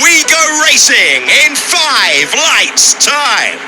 We go racing in 5 lights time.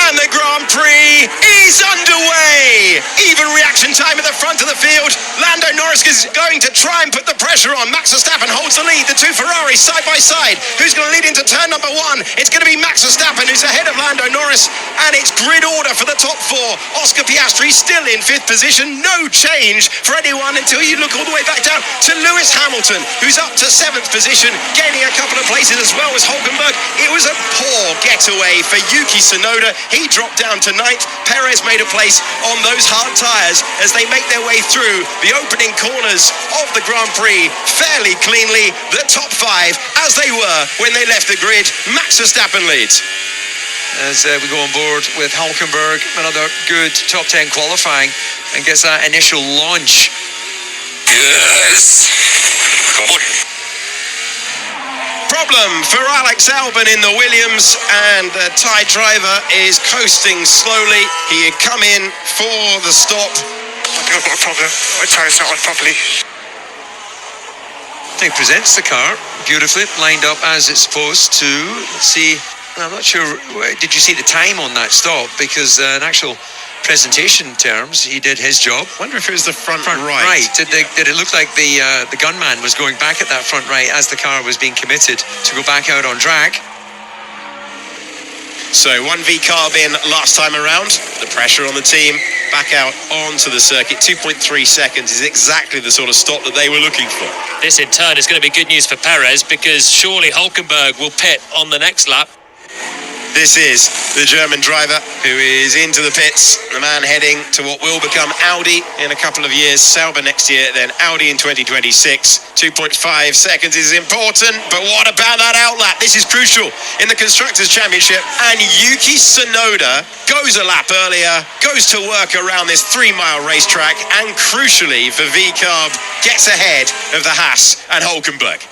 And the Grand Prix is underway. Even reaction time at the front of the field. Lando Norris is going to try and put the pressure on. Max Verstappen holds the lead. The two Ferraris side by side. Who's going to lead into turn number 1? It's going to be Max Verstappen who's ahead of Lando Norris. And it's grid order for the top 4. Oscar Piastri still in 5th position. No change for anyone until you look all the way back down to Lewis Hamilton, who's up to 7th position, gaining a couple of places as well as Hulkenberg. It was a poor getaway for Yuki Tsunoda. He dropped down to 9th. Perez made a place on those hard tyres as they make their way through the opening corners of the Grand Prix fairly cleanly. The top 5 as they were when they left the grid. Max Verstappen leads. As we go on board with Hulkenberg, another good top 10 qualifying and gets that initial launch. Yes. Come on. Problem for Alex Albon in the Williams, and the Thai driver is coasting slowly. He had come in for the stop. I think I've got a problem. My tyre's not on properly. He presents the car beautifully, lined up as it's supposed to. Let's see, I'm not sure, did you see the time on that stop? Because in actual presentation terms, he did his job. Wonder if it was the front right. Right. Did it look like the gunman was going back at that front right as the car was being committed to go back out on track? So 1V carb in last time around. The pressure on the team back out onto the circuit. 2.3 seconds is exactly the sort of stop that they were looking for. This in turn is going to be good news for Perez, because surely Hulkenberg will pit on the next lap. This is the German driver who is into the pits, the man heading to what will become Audi in a couple of years, Sauber next year, then Audi in 2026. 2.5 seconds is important, but what about that outlap? This is crucial in the Constructors' Championship, and Yuki Tsunoda goes a lap earlier, goes to work around this 3-mile racetrack, and crucially for V-Carb, gets ahead of the Haas and Hulkenberg.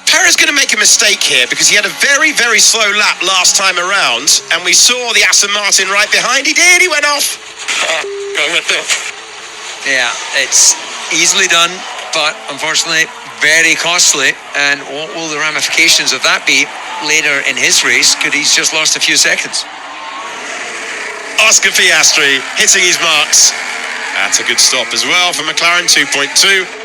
Perez going to make a mistake here because he had a very, very slow lap last time around, and we saw the Aston Martin right behind. He went off. Yeah, it's easily done, but unfortunately very costly. And what will the ramifications of that be later in his race? Could he's just lost a few seconds? Oscar Piastri hitting his marks. That's a good stop as well for McLaren, 2.2.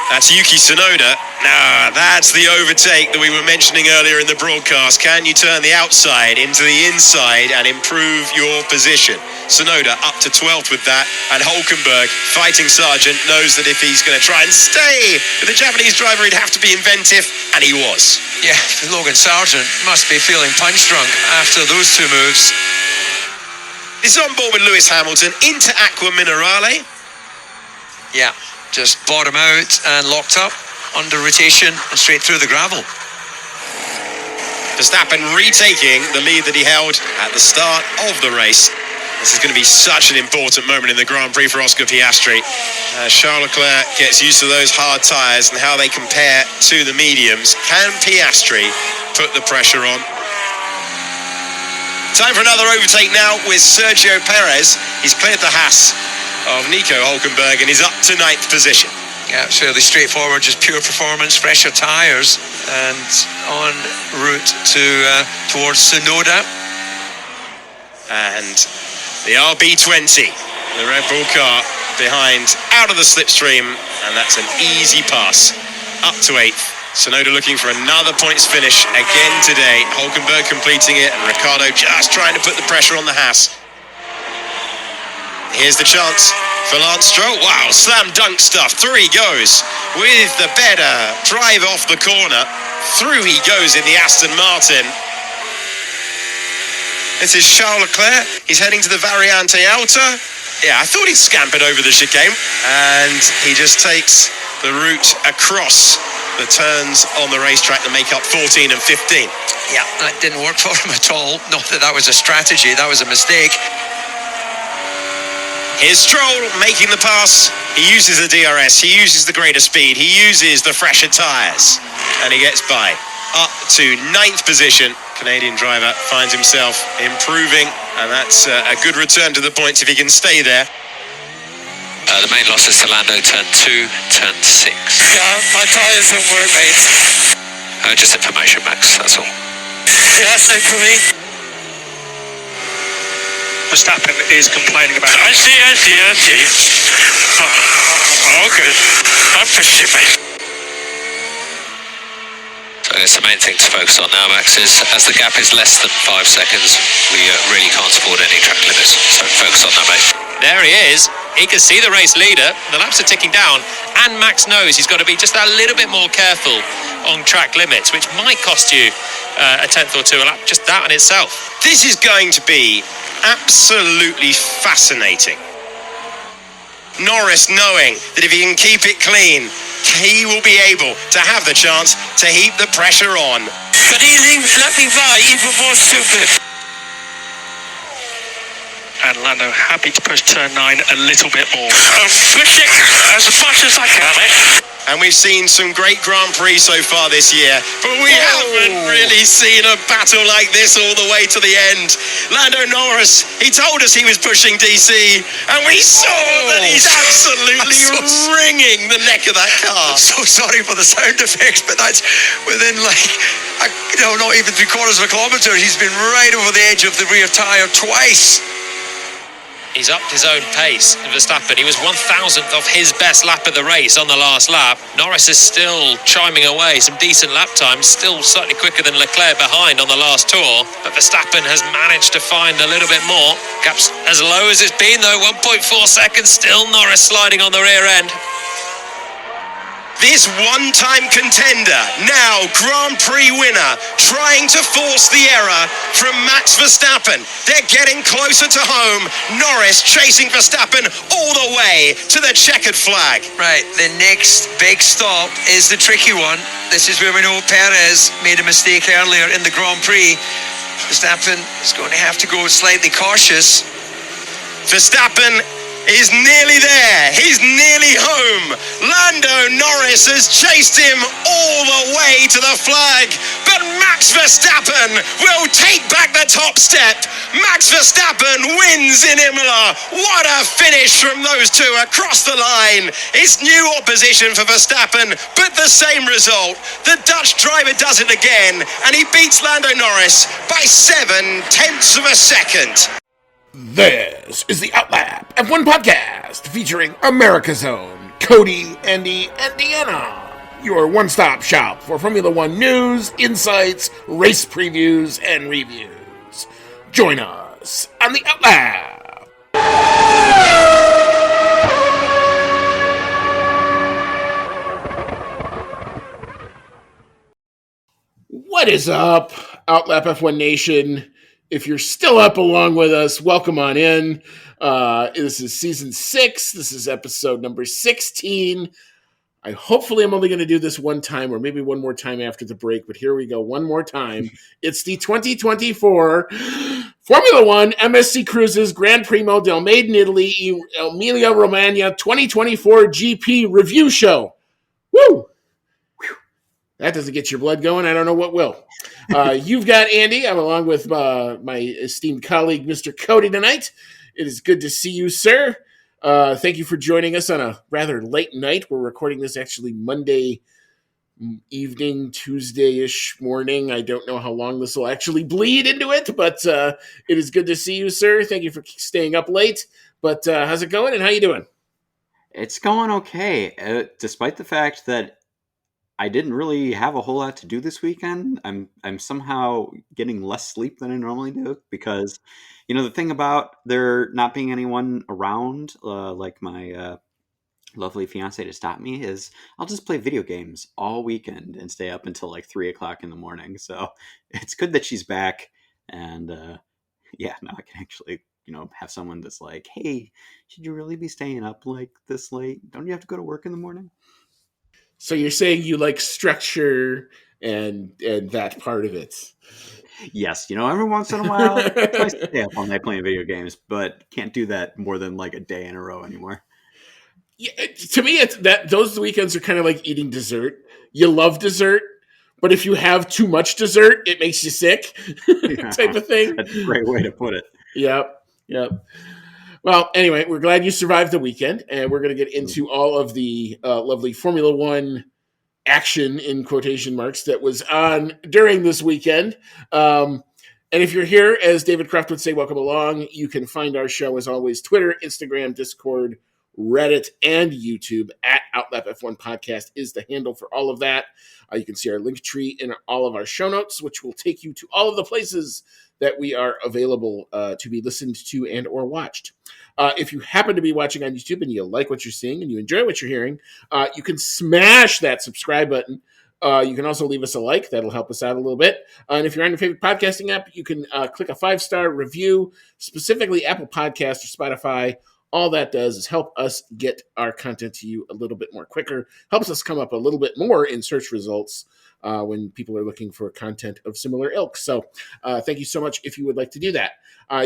That's Yuki Tsunoda. Now, that's the overtake that we were mentioning earlier in the broadcast. Can you turn the outside into the inside and improve your position? Tsunoda up to 12th with that, and Hulkenberg, fighting sergeant, knows that if he's going to try and stay with the Japanese driver, he'd have to be inventive, and he was. Yeah, Logan Sargent must be feeling punch drunk after those two moves. This is on board with Lewis Hamilton into Aqua Minerale. Yeah. Just bottom out and locked up under rotation and straight through the gravel. Verstappen retaking the lead that he held at the start of the race. This is going to be such an important moment in the Grand Prix for Oscar Piastri. Charles Leclerc gets used to those hard tyres and how they compare to the mediums. Can Piastri put the pressure on? Time for another overtake now with Sergio Perez. He's cleared the Haas of Nico Hulkenberg and is up to 9th position. Yeah, it's fairly straightforward, just pure performance, fresher tyres, and en route to towards Tsunoda. And the RB20, the Red Bull car behind, out of the slipstream, and that's an easy pass up to 8th. Tsunoda looking for another points finish again today. Hulkenberg completing it, and Ricciardo just trying to put the pressure on the Haas. Here's the chance for Lance Stroll. Wow, slam dunk stuff. Through he goes with the better drive off the corner. Through he goes in the Aston Martin. This is Charles Leclerc. He's heading to the Variante Alta. Yeah, I thought he'd scampered over the chicane, and he just takes the route across the turns on the racetrack that make up 14 and 15. Yeah, that didn't work for him at all. Not that that was a strategy, that was a mistake. Here's Stroll making the pass. He uses the DRS, he uses the greater speed, he uses the fresher tyres, and he gets by. Up to 9th position. Canadian driver finds himself improving, and that's a good return to the points if he can stay there. The main losses to Lando, turn 2, turn 6. Yeah, my tyres don't work, mate. Just information, Max, that's all. Yeah, same for me. Verstappen is complaining about it. I see. Oh, good. I'm pushing, mate. So I guess the main thing to focus on now, Max, is as the gap is less than 5 seconds, we really can't afford any track limits. So focus on that, mate. There he is. He can see the race leader. The laps are ticking down. And Max knows he's got to be just a little bit more careful on track limits, which might cost you a tenth or two a lap, just that in itself. This is going to be absolutely fascinating. Norris knowing that if he can keep it clean, he will be able to have the chance to heap the pressure on. But he let me buy even more stupid. And Lando happy to push turn 9 a little bit more. I'm pushing as much as I can, mate. And we've seen some great Grand Prix so far this year, but we haven't really seen a battle like this all the way to the end. Lando Norris, he told us he was pushing DC, and we saw that he's absolutely wringing the neck of that car. I'm so sorry for the sound effects, but that's within not even 3/4 of a kilometre. He's been right over the edge of the rear tyre twice. He's upped his own pace. Verstappen, he was 1,000th off his best lap of the race on the last lap. Norris is still chiming away, some decent lap times, still slightly quicker than Leclerc behind on the last tour. But Verstappen has managed to find a little bit more. Gap's as low as it's been though, 1.4 seconds, still Norris sliding on the rear end. This one-time contender, now Grand Prix winner, trying to force the error from Max Verstappen. They're getting closer to home. Norris chasing Verstappen all the way to the checkered flag. Right, the next big stop is the tricky one. This is where we know Perez made a mistake earlier in the Grand Prix. Verstappen is going to have to go slightly cautious. Verstappen is nearly there. He's nearly home. Lando Norris has chased him all the way to the flag, but Max Verstappen will take back the top step. Max Verstappen wins in Imola. What a finish from those two across the line. It's new opposition for Verstappen, but the same result. The Dutch driver does it again, and he beats Lando Norris by 7/10 of a second. This is the Outlap F1 podcast featuring America's own Cody, Andy, and Deanna. Your one-stop shop for Formula One news, insights, race previews, and reviews. Join us on the Outlap. What is up, Outlap F1 Nation? If you're still up along with us, welcome on in. This is season 6. This is episode number 16. Hopefully I'm only going to do this one time or maybe one more time after the break, but here we go one more time. It's the 2024 Formula One MSC Cruises Gran Premio del Made in Italy, Emilia Romagna 2024 GP review show. Woo! That doesn't get your blood going. I don't know what will. You've got Andy. I'm along with my esteemed colleague, Mr. Cody, tonight. It is good to see you, sir. Thank you for joining us on a rather late night. We're recording this actually Monday evening, Tuesday-ish morning. I don't know how long this will actually bleed into it, but it is good to see you, sir. Thank you for staying up late. But how's it going, and how you doing? It's going okay, despite the fact that I didn't really have a whole lot to do this weekend. I'm somehow getting less sleep than I normally do because, the thing about there not being anyone around, like my lovely fiance to stop me, is I'll just play video games all weekend and stay up until like 3 o'clock in the morning. So it's good that she's back, and now I can actually have someone that's like, hey, should you really be staying up like this late? Don't you have to go to work in the morning? So you're saying you like structure and that part of it. Yes, every once in a while, it's nice to stay up all night playing video games, but can't do that more than like a day in a row anymore. Yeah, to me, it's that those weekends are kind of like eating dessert. You love dessert, but if you have too much dessert, it makes you sick, type of thing. That's a great way to put it. Yep. Well, Well, anyway, we're glad you survived the weekend, and we're going to get into all of the lovely Formula One action in quotation marks that was on during this weekend. And if you're here, as David Croft would say, welcome along. You can find our show, as always, Twitter, Instagram, Discord, Reddit, and YouTube at Outlap F1 Podcast is the handle for all of that. You can see our link tree in all of our show notes, which will take you to all of the places that we are available to be listened to and or watched. If you happen to be watching on YouTube and you like what you're seeing and you enjoy what you're hearing, you can smash that subscribe button. You can also leave us a like. That'll help us out a little bit. And if you're on your favorite podcasting app, you can click a 5-star review, specifically Apple Podcasts or Spotify. All that does is help us get our content to you a little bit more quicker, helps us come up a little bit more in search results when people are looking for content of similar ilk. So thank you so much if you would like to do that.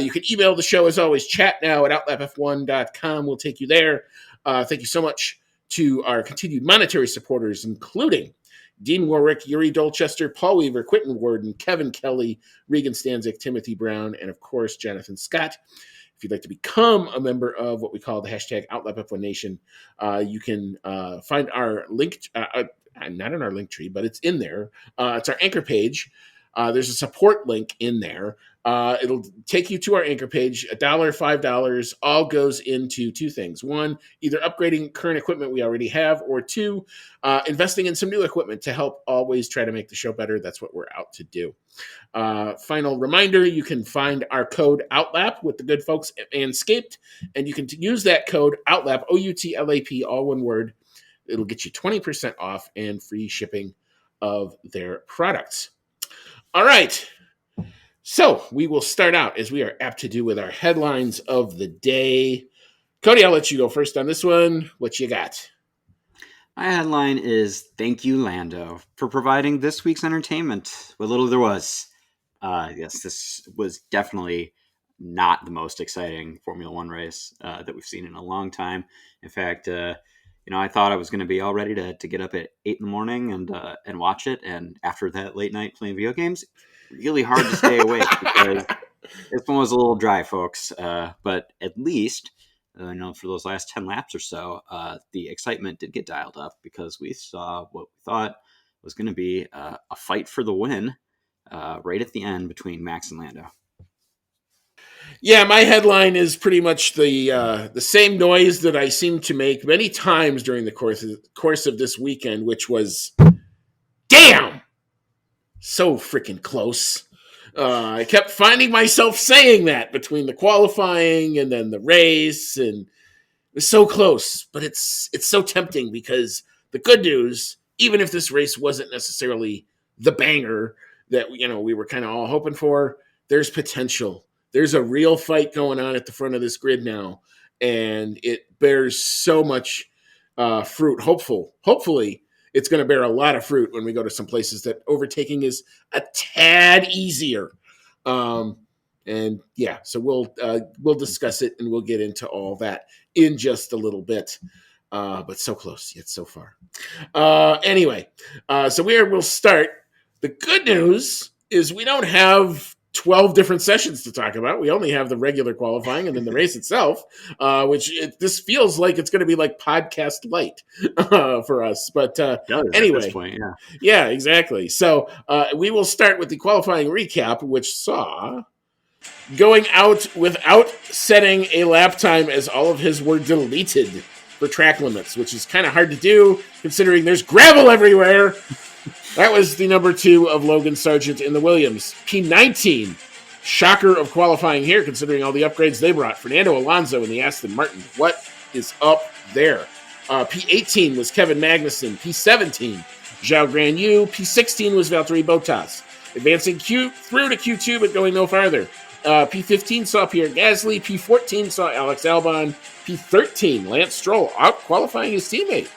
You can email the show, as always, chatnow@outlapf1.com. We'll take you there. Thank you so much to our continued monetary supporters, including Dean Warwick, Yuri Dolchester, Paul Weaver, Quentin Worden, Kevin Kelly, Regan Stanzik, Timothy Brown, and, of course, Jonathan Scott. If you'd like to become a member of what we call the hashtag OutlapF1 Nation, you can find our link, not in our link tree, but it's in there. It's our anchor page. There's a support link in there. It'll take you to our anchor page. $1, $5, all goes into two things. One, either upgrading current equipment we already have, or two, investing in some new equipment to help always try to make the show better. That's what we're out to do. Final reminder, you can find our code OUTLAP with the good folks at Manscaped, and you can use that code OUTLAP, OUTLAP, all one word. It'll get you 20% off and free shipping of their products. All right. So we will start out, as we are apt to do, with our headlines of the day. Cody, I'll let you go first on this one. What you got? My headline is, "Thank you, Lando, for providing this week's entertainment. What little there was." Yes, this was definitely not the most exciting Formula One race that we've seen in a long time. In fact, I thought I was going to be all ready to get up at 8 in the morning and watch it. And after that late night playing video games, really hard to stay awake because this one was a little dry, folks. But at least, for those last 10 laps or so, the excitement did get dialed up because we saw what we thought was going to be a fight for the win right at the end between Max and Lando. Yeah, my headline is pretty much the same noise that I seem to make many times during the course of this weekend, which was, damn, so freaking close. I kept finding myself saying that between the qualifying and then the race, and it was so close, but it's so tempting because the good news, even if this race wasn't necessarily the banger that we were kind of all hoping for, there's potential. There's a real fight going on at the front of this grid now, and it bears so much fruit. Hopefully, it's going to bear a lot of fruit when we go to some places that overtaking is a tad easier. So we'll discuss it, and we'll get into all that in just a little bit. But so close, yet so far. So we'll start. The good news is we don't have 12 different sessions to talk about. We only have the regular qualifying and then the race itself, this feels like it's going to be like podcast light for us. But anyway, at this point, yeah. Yeah, exactly. So we will start with the qualifying recap, which saw going out without setting a lap time as all of his were deleted for track limits, which is kind of hard to do considering there's gravel everywhere. That was the number 2 of Logan Sargent in the Williams. P19, shocker of qualifying here, considering all the upgrades they brought. Fernando Alonso in the Aston Martin. What is up there? P18 was Kevin Magnussen. P17, Zhao Guanyu. P16 was Valtteri Bottas. Advancing through to Q2, but going no farther. P15 saw Pierre Gasly. P14 saw Alex Albon. P13, Lance Stroll out qualifying his teammate.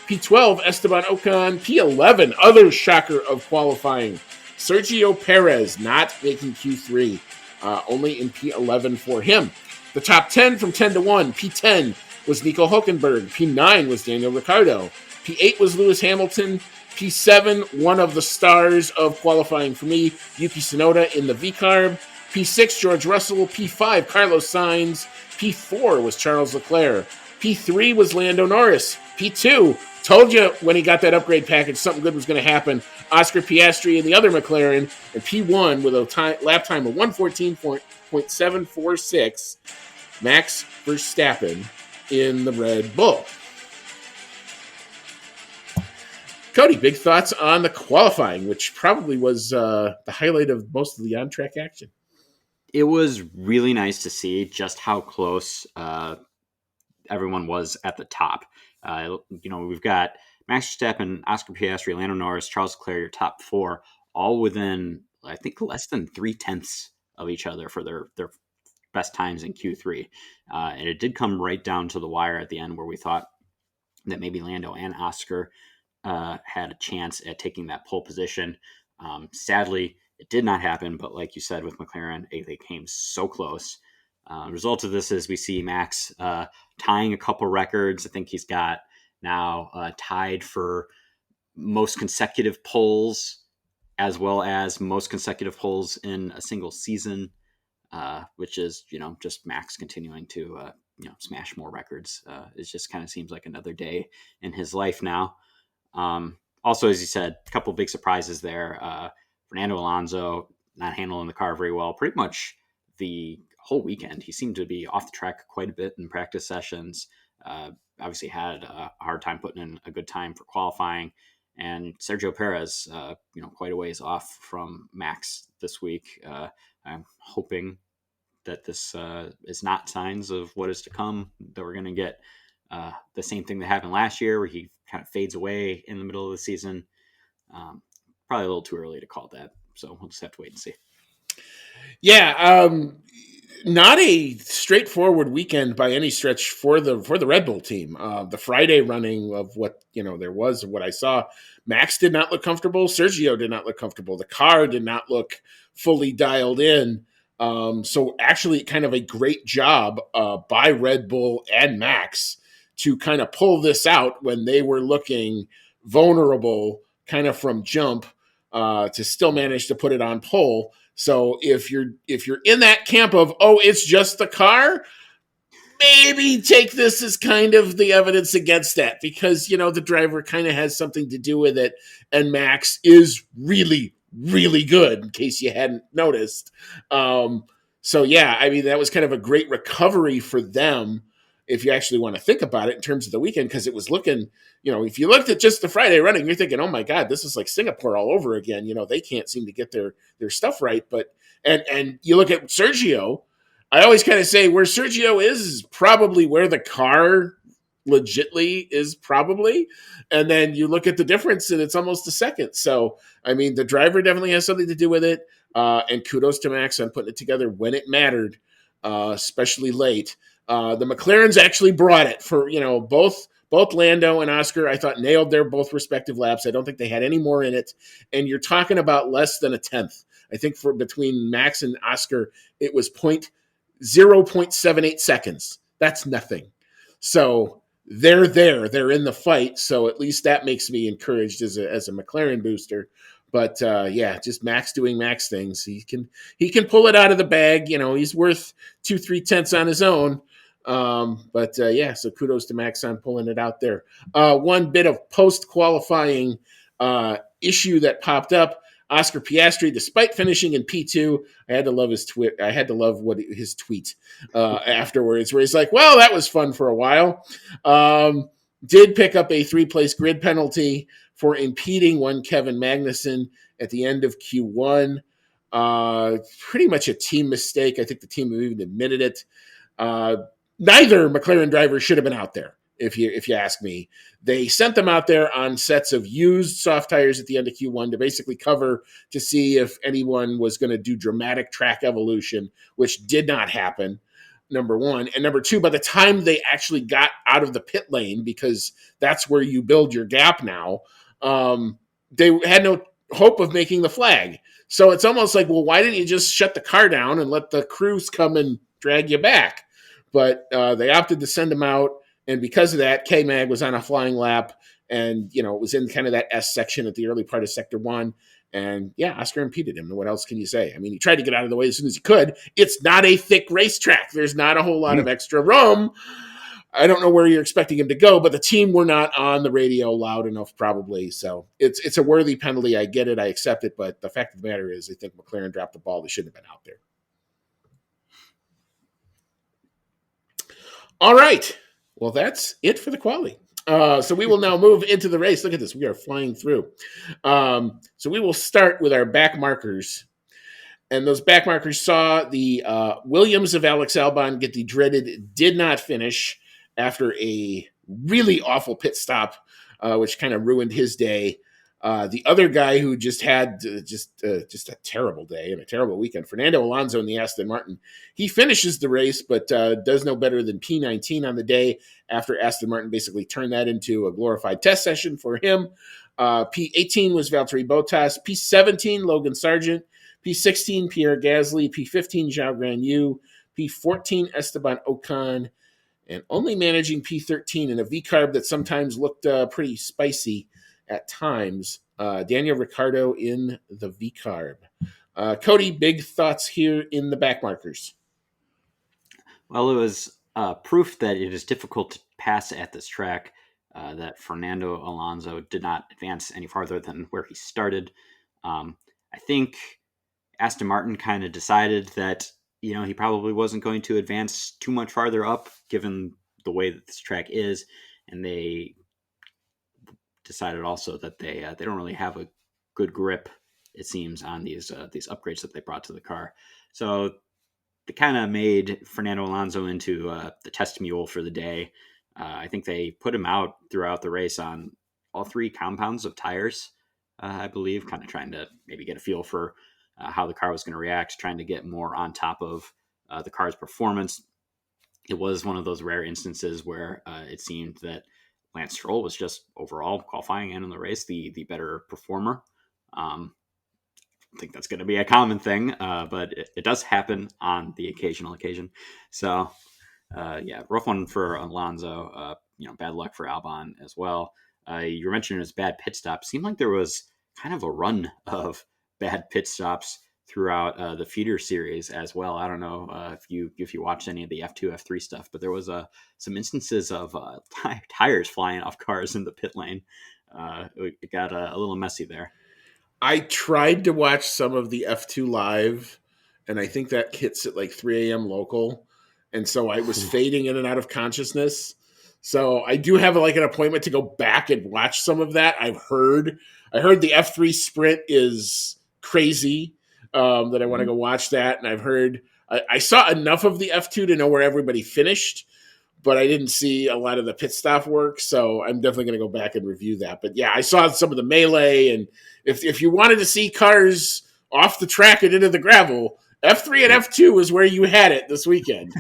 P12, Esteban Ocon. P11, other shocker of qualifying, Sergio Perez not making Q3, only in P11 for him. The top 10 from 10 to 1, P10 was Nico Hülkenberg. P9 was Daniel Ricciardo. P8 was Lewis Hamilton. P7, one of the stars of qualifying for me, Yuki Tsunoda in the V-Carb. P6, George Russell. P5, Carlos Sainz. P4 was Charles Leclerc. P3 was Lando Norris. P2, told you when he got that upgrade package, something good was going to happen. Oscar Piastri and the other McLaren. And P1 with a lap time of 1:14.746, Max Verstappen in the Red Bull. Cody, big thoughts on the qualifying, which probably was the highlight of most of the on-track action. It was really nice to see just how close everyone was at the top. We've got Max Verstappen, Oscar Piastri, Lando Norris, Charles Leclerc, your top four, all within, I think, less than 0.3 of each other for their best times in Q3. And it did come right down to the wire at the end where we thought that maybe Lando and Oscar had a chance at taking that pole position. Sadly, it did not happen, but like you said with McLaren, they came so close. Result of this is we see Max tying a couple records. I think he's got now tied for most consecutive poles as well as most consecutive poles in a single season, which is, just Max continuing to, smash more records. It just kind of seems like another day in his life now. Also, as you said, a couple big surprises there. Fernando Alonso not handling the car very well. Pretty much the whole weekend, he seemed to be off the track quite a bit in practice sessions. Obviously had a hard time putting in a good time for qualifying. And Sergio Perez, quite a ways off from Max this week. I'm hoping that this is not signs of what is to come, that we're going to get the same thing that happened last year where he kind of fades away in the middle of the season. Probably a little too early to call that. So we'll just have to wait and see. Yeah. Not a straightforward weekend by any stretch for the Red Bull team. The Friday running of what, there was, what I saw, Max did not look comfortable. Sergio did not look comfortable. The car did not look fully dialed in. So actually kind of a great job by Red Bull and Max to kind of pull this out when they were looking vulnerable kind of from jump to still manage to put it on pole. So if you're in that camp of, it's just the car, maybe take this as kind of the evidence against that, because, the driver kind of has something to do with it. And Max is really, really good, in case you hadn't noticed. So yeah, I mean, that was kind of a great recovery for them, if you actually want to think about it in terms of the weekend, because it was looking, if you looked at just the Friday running, you're thinking, oh my God, this is like Singapore all over again. They can't seem to get their stuff right. But, and you look at Sergio, I always kind of say where Sergio is probably where the car legitly is probably. And then you look at the difference and it's almost a second. So, I mean, the driver definitely has something to do with it. And kudos to Max on putting it together when it mattered, especially late. The McLarens actually brought it for, both Lando and Oscar, I thought nailed their both respective laps. I don't think they had any more in it. And you're talking about less than a tenth. I think for between Max and Oscar, it was 0.78 seconds. That's nothing. So they're there. They're in the fight. So at least that makes me encouraged as a McLaren booster. But just Max doing Max things. He can pull it out of the bag. He's worth 2-3 tenths on his own. So kudos to Max on pulling it out there. One bit of post-qualifying issue that popped up. Oscar Piastri, despite finishing in P2, I had to love his tweet. I had to love his tweet afterwards, where he's like, "Well, that was fun for a while." Did pick up a 3-place grid penalty for impeding one Kevin Magnussen at the end of Q1. Pretty much a team mistake. I think the team even admitted it. Neither McLaren driver should have been out there, if you ask me. They sent them out there on sets of used soft tires at the end of Q1 to basically cover to see if anyone was going to do dramatic track evolution, which did not happen, number one. And number two, by the time they actually got out of the pit lane, because that's where you build your gap now, they had no hope of making the flag. So it's almost like, well, why didn't you just shut the car down and let the crews come and drag you back? But they opted to send him out. And because of that, K-Mag was on a flying lap And, it was in kind of that S section at the early part of Sector 1. And, yeah, Oscar impeded him. What else can you say? I mean, he tried to get out of the way as soon as he could. It's not a thick racetrack. There's not a whole lot of extra room. I don't know where you're expecting him to go, but the team were not on the radio loud enough, probably. So it's a worthy penalty. I get it. I accept it. But the fact of the matter is, I think McLaren dropped the ball. They shouldn't have been out there. All right. Well, that's it for the quali. So we will now move into the race. Look at this. We are flying through. So we will start with our back markers. And those back markers saw the Williams of Alex Albon get the dreaded did not finish after a really awful pit stop, which kind of ruined his day. The other guy who just had just a terrible day and a terrible weekend, Fernando Alonso in the Aston Martin, he finishes the race, but does no better than P19 on the day after Aston Martin basically turned that into a glorified test session for him. P18 was Valtteri Bottas, P17 Logan Sargent, P16 Pierre Gasly, P15 Zhao Guanyu, P14 Esteban Ocon, and only managing P13 in a V-carb that sometimes looked pretty spicy at times, Daniel Ricciardo in the V-carb. Cody, big thoughts here in the back markers. Well, it was proof that it is difficult to pass at this track, that Fernando Alonso did not advance any farther than where he started. I think Aston Martin kind of decided that, he probably wasn't going to advance too much farther up given the way that this track is. And they decided also that they don't really have a good grip, it seems, on these upgrades that they brought to the car. So they kind of made Fernando Alonso into the test mule for the day. I think they put him out throughout the race on all 3 compounds of tires, I believe, kind of trying to maybe get a feel for how the car was going to react, trying to get more on top of the car's performance. It was one of those rare instances where it seemed that Lance Stroll was just overall qualifying and in the race the better performer. I think that's going to be a common thing, but it does happen on the occasional occasion. So, rough one for Alonso. Bad luck for Albon as well. You were mentioning his bad pit stop. Seemed like there was kind of a run of bad pit stops throughout the feeder series as well. I don't know if you watched any of the F2, F3 stuff, but there was some instances of tires flying off cars in the pit lane. It got a little messy there. I tried to watch some of the F2 live, and I think that hits at like 3 a.m. local. And so I was fading in and out of consciousness. So I do have like an appointment to go back and watch some of that. I heard the F3 sprint is crazy, that I want to go watch that. And I've heard, I saw enough of the F2 to know where everybody finished, but I didn't see a lot of the pit stop work. So I'm definitely going to go back and review that. But yeah, I saw some of the melee. And if you wanted to see cars off the track and into the gravel, F3 and F2 is where you had it this weekend.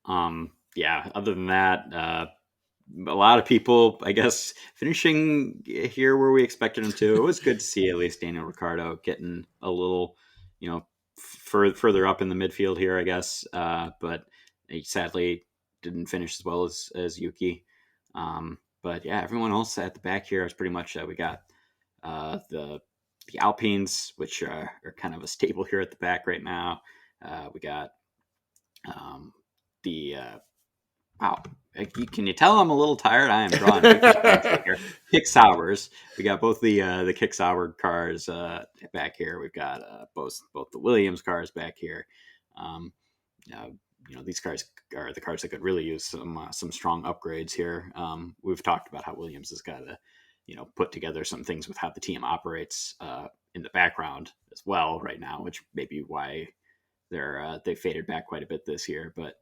Other than that, a lot of people, I guess, finishing here where we expected them to. It was good to see at least Daniel Ricciardo getting a little, further up in the midfield here, I guess. But he sadly didn't finish as well as Yuki. But yeah, everyone else at the back here is pretty much, we got the Alpines, which are kind of a staple here at the back right now. We got wow. Can you tell I'm a little tired? I am drawing kick Saubers. We got both the kick Sauber cars back here. We've got both the Williams cars back here. These cars are the cars that could really use some strong upgrades here. We've talked about how Williams has got to put together some things with how the team operates in the background as well right now, which may be why they faded back quite a bit this year. But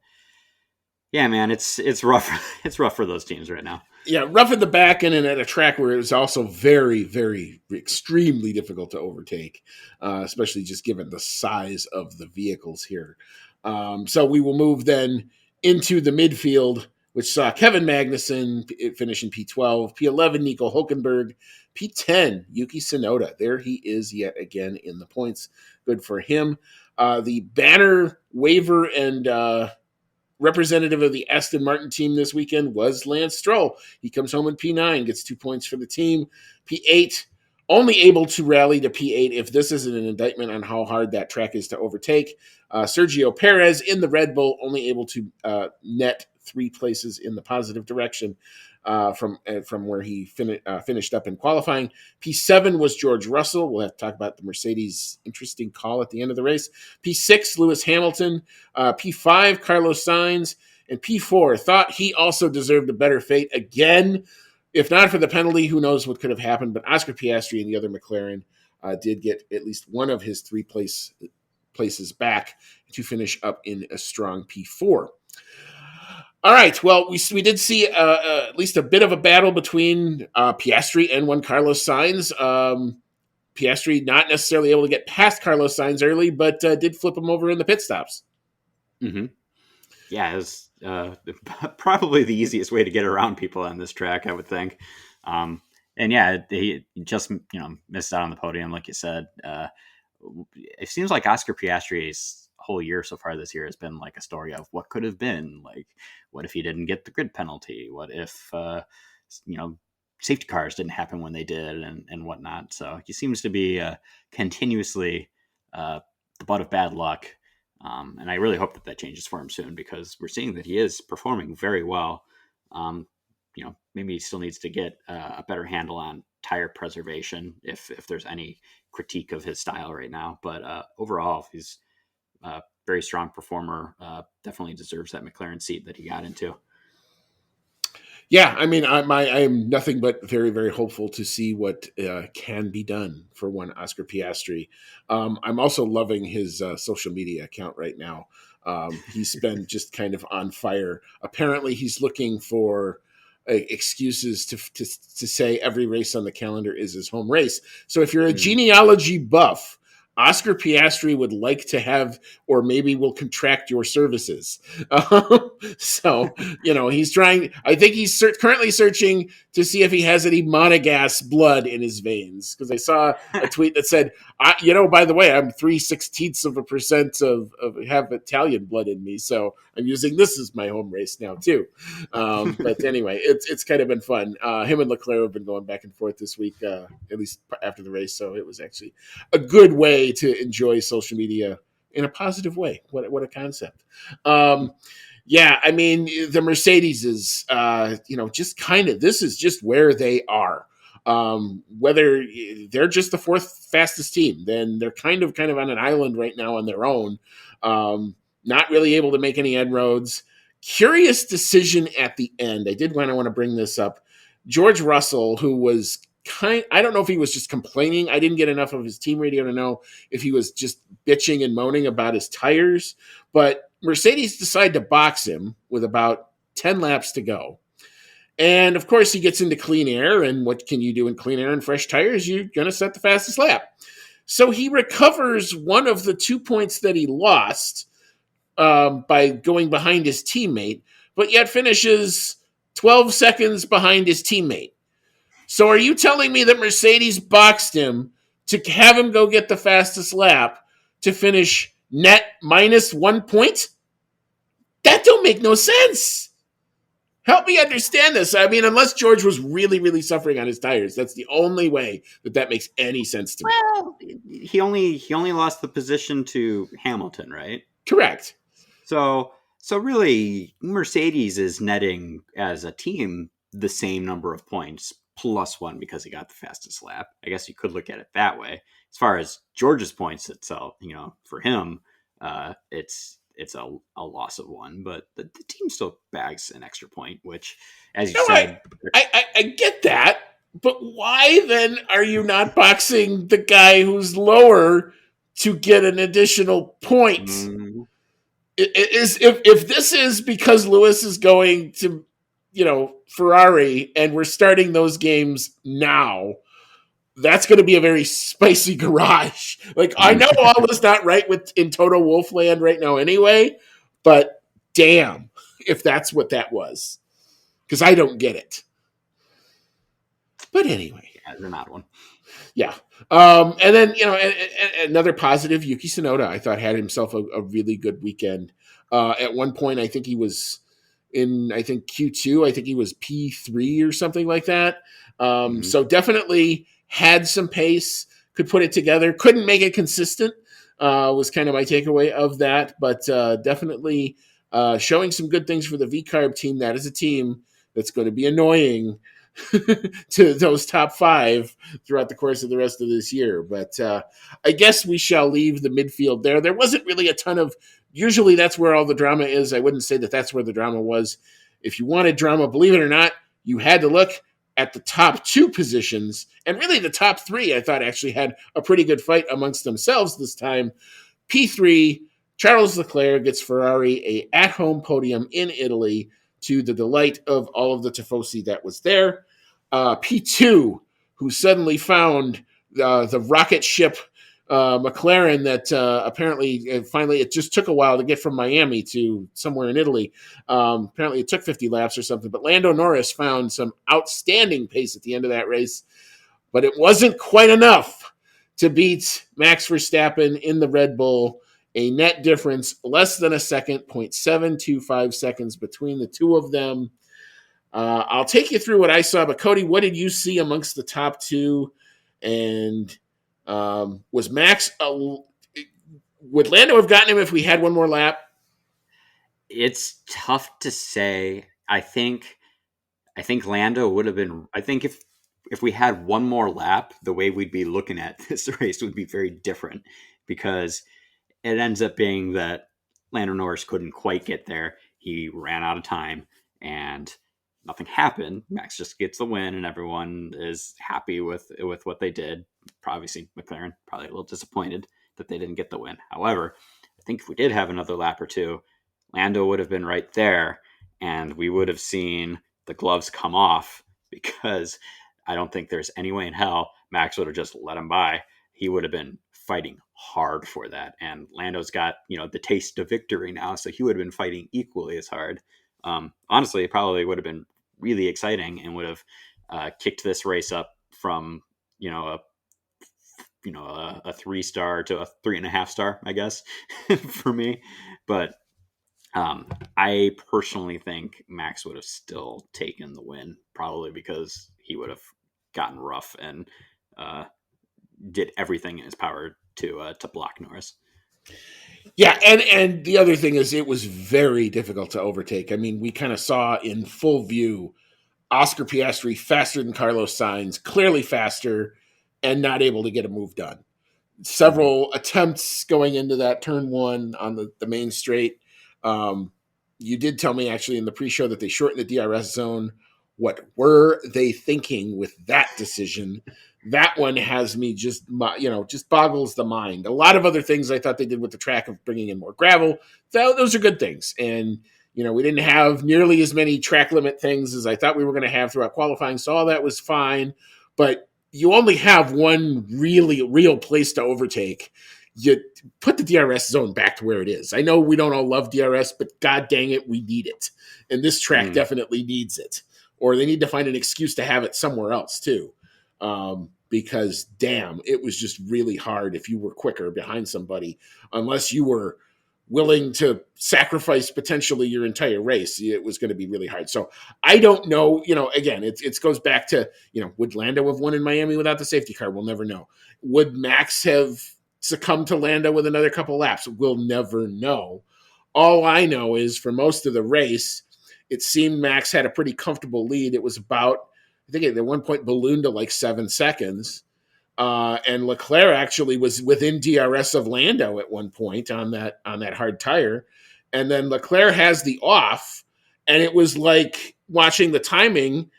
yeah, man, it's rough. It's rough for those teams right now. Yeah, rough in the back and at a track where it was also very, very extremely difficult to overtake, especially just given the size of the vehicles here. So we will move then into the midfield, which saw Kevin Magnussen finish in P12, P11 Nico Hulkenberg, P10 Yuki Tsunoda. There he is yet again in the points. Good for him. The banner waiver and representative of the Aston Martin team this weekend was Lance Stroll. He comes home in P9, gets 2 points for the team. P8, only able to rally to P8 if this isn't an indictment on how hard that track is to overtake. Sergio Perez in the Red Bull, only able to net 3 places in the positive direction from where he finished up in qualifying. P7 was George Russell. We'll have to talk about the Mercedes' interesting call at the end of the race. P6, Lewis Hamilton. P5, Carlos Sainz. And P4, thought he also deserved a better fate again. If not for the penalty, who knows what could have happened. But Oscar Piastri and the other McLaren did get at least one of his 3 places back to finish up in a strong P4. All right. Well, we did see at least a bit of a battle between Piastri and one Carlos Sainz. Piastri not necessarily able to get past Carlos Sainz early, but did flip him over in the pit stops. Mm-hmm. Yeah, it was probably the easiest way to get around people on this track, I would think. And yeah, he just missed out on the podium, like you said. It seems like Oscar Piastri's whole year so far this year has been like a story of what could have been. Like, what if he didn't get the grid penalty? What if safety cars didn't happen when they did, and whatnot. So he seems to be continuously the butt of bad luck. And I really hope that changes for him soon, because we're seeing that he is performing very well. Maybe he still needs to get a better handle on tire preservation if there's any critique of his style right now. But overall, he's a very strong performer. Definitely deserves that McLaren seat that he got into. Yeah, I mean, I am nothing but very, very hopeful to see what can be done for one Oscar Piastri. I'm also loving his social media account right now. He's been just kind of on fire. Apparently, he's looking for excuses to say every race on the calendar is his home race. So if you're a genealogy buff, Oscar Piastri would like to have, or maybe will contract your services. So, he's trying, I think he's currently searching to see if he has any Monegas blood in his veins. Because I saw a tweet that said, by the way, I'm 0.3% of have Italian blood in me. So I'm using this as my home race now too. But anyway, it's kind of been fun. Him and Leclerc have been going back and forth this week, at least after the race. So it was actually a good way to enjoy social media in a positive way. What a concept. Yeah, I mean, the Mercedes is, just kind of, this is just where they are. Whether they're just the 4th fastest team, then they're kind of on an island right now on their own. Not really able to make any inroads. Curious decision at the end. I want to bring this up. George Russell, who was I don't know if he was just complaining. I didn't get enough of his team radio to know if he was just bitching and moaning about his tires, but Mercedes decided to box him with about 10 laps to go. And of course he gets into clean air, and what can you do in clean air and fresh tires? You're going to set the fastest lap. So he recovers one of the 2 points that he lost by going behind his teammate, but yet finishes 12 seconds behind his teammate. So are you telling me that Mercedes boxed him to have him go get the fastest lap to finish net -1 point? That don't make no sense. Help me understand this. I mean, unless George was really, really suffering on his tires, that's the only way that makes any sense to me. Well, he only lost the position to Hamilton, right? Correct. So really, Mercedes is netting as a team the same number of points +1 because he got the fastest lap. I guess you could look at it that way. As far as George's points itself, for him, it's a loss of 1, but the team still bags an extra point, which, as you said, I get that, but why then are you not boxing the guy who's lower to get an additional point? If this is because Lewis is going to Ferrari and we're starting those games now, that's going to be a very spicy garage. Like, I know all is not right in Toto Wolff land right now anyway, but damn if that's what that was, because I don't get it. But anyway. Yeah, they're not one. Yeah. And then, another positive, Yuki Tsunoda, I thought, had himself a really good weekend. At one point, I think he was in, Q2. I think he was P3 or something like that. So definitely had some pace, could put it together, couldn't make it consistent, was kind of my takeaway of that. But definitely showing some good things for the VCARB team. That is a team that's going to be annoying to those top five throughout the course of the rest of this year. But I guess we shall leave the midfield there. There wasn't really a ton of, usually that's where all the drama is. I wouldn't say that that's where the drama was. If you wanted drama, believe it or not, you had to look at the top two positions. And really the top three, I thought, actually had a pretty good fight amongst themselves this time. P3, Charles Leclerc gets Ferrari a at-home podium in Italy, to the delight of all of the Tifosi that was there. P2, who suddenly found the rocket ship McLaren that apparently, finally, it just took a while to get from Miami to somewhere in Italy. Apparently, it took 50 laps or something. But Lando Norris found some outstanding pace at the end of that race. But it wasn't quite enough to beat Max Verstappen in the Red Bull. A net difference less than a second, 0.725 seconds between the two of them. I'll take you through what I saw, but Cody, what did you see amongst the top two? And was Max, would Lando have gotten him if we had one more lap? It's tough to say. I think Lando would have been, I think if we had one more lap, the way we'd be looking at this race would be very different, because it ends up being that Lando Norris couldn't quite get there. He ran out of time and nothing happened. Max just gets the win and everyone is happy with what they did. Obviously, McLaren probably a little disappointed that they didn't get the win. However, I think if we did have another lap or two, Lando would have been right there and we would have seen the gloves come off, because I don't think there's any way in hell Max would have just let him by. He would have been fighting hard for that. And Lando's got, the taste of victory now, so he would have been fighting equally as hard. Honestly, it probably would have been really exciting and would have kicked this race up from, a 3-star to a 3.5-star, I guess, for me. But I personally think Max would have still taken the win, probably because he would have gotten rough and did everything in his power to block Norris. Yeah, and the other thing is it was very difficult to overtake. I mean, we kind of saw in full view Oscar Piastri faster than Carlos Sainz, clearly faster, and not able to get a move done. Several attempts going into that turn one on the main straight. You did tell me actually in the pre-show that they shortened the DRS zone. What were they thinking with that decision? That one has me just boggles the mind. A lot of other things I thought they did with the track of bringing in more gravel, those are good things. And, we didn't have nearly as many track limit things as I thought we were going to have throughout qualifying. So all that was fine. But you only have one really real place to overtake. You put the DRS zone back to where it is. I know we don't all love DRS, but god dang it, we need it. And this track definitely needs it. Or they need to find an excuse to have it somewhere else too. Because damn, it was just really hard if you were quicker behind somebody, unless you were willing to sacrifice potentially your entire race. It was going to be really hard. So I don't know, again, it goes back to, would Lando have won in Miami without the safety car? We'll never know. Would Max have succumbed to Lando with another couple laps? We'll never know. All I know is for most of the race, it seemed Max had a pretty comfortable lead. It was about, I think at one point ballooned to like 7 seconds. And Leclerc actually was within DRS of Lando at one point on that hard tire. And then Leclerc has the off, and it was like watching the timing.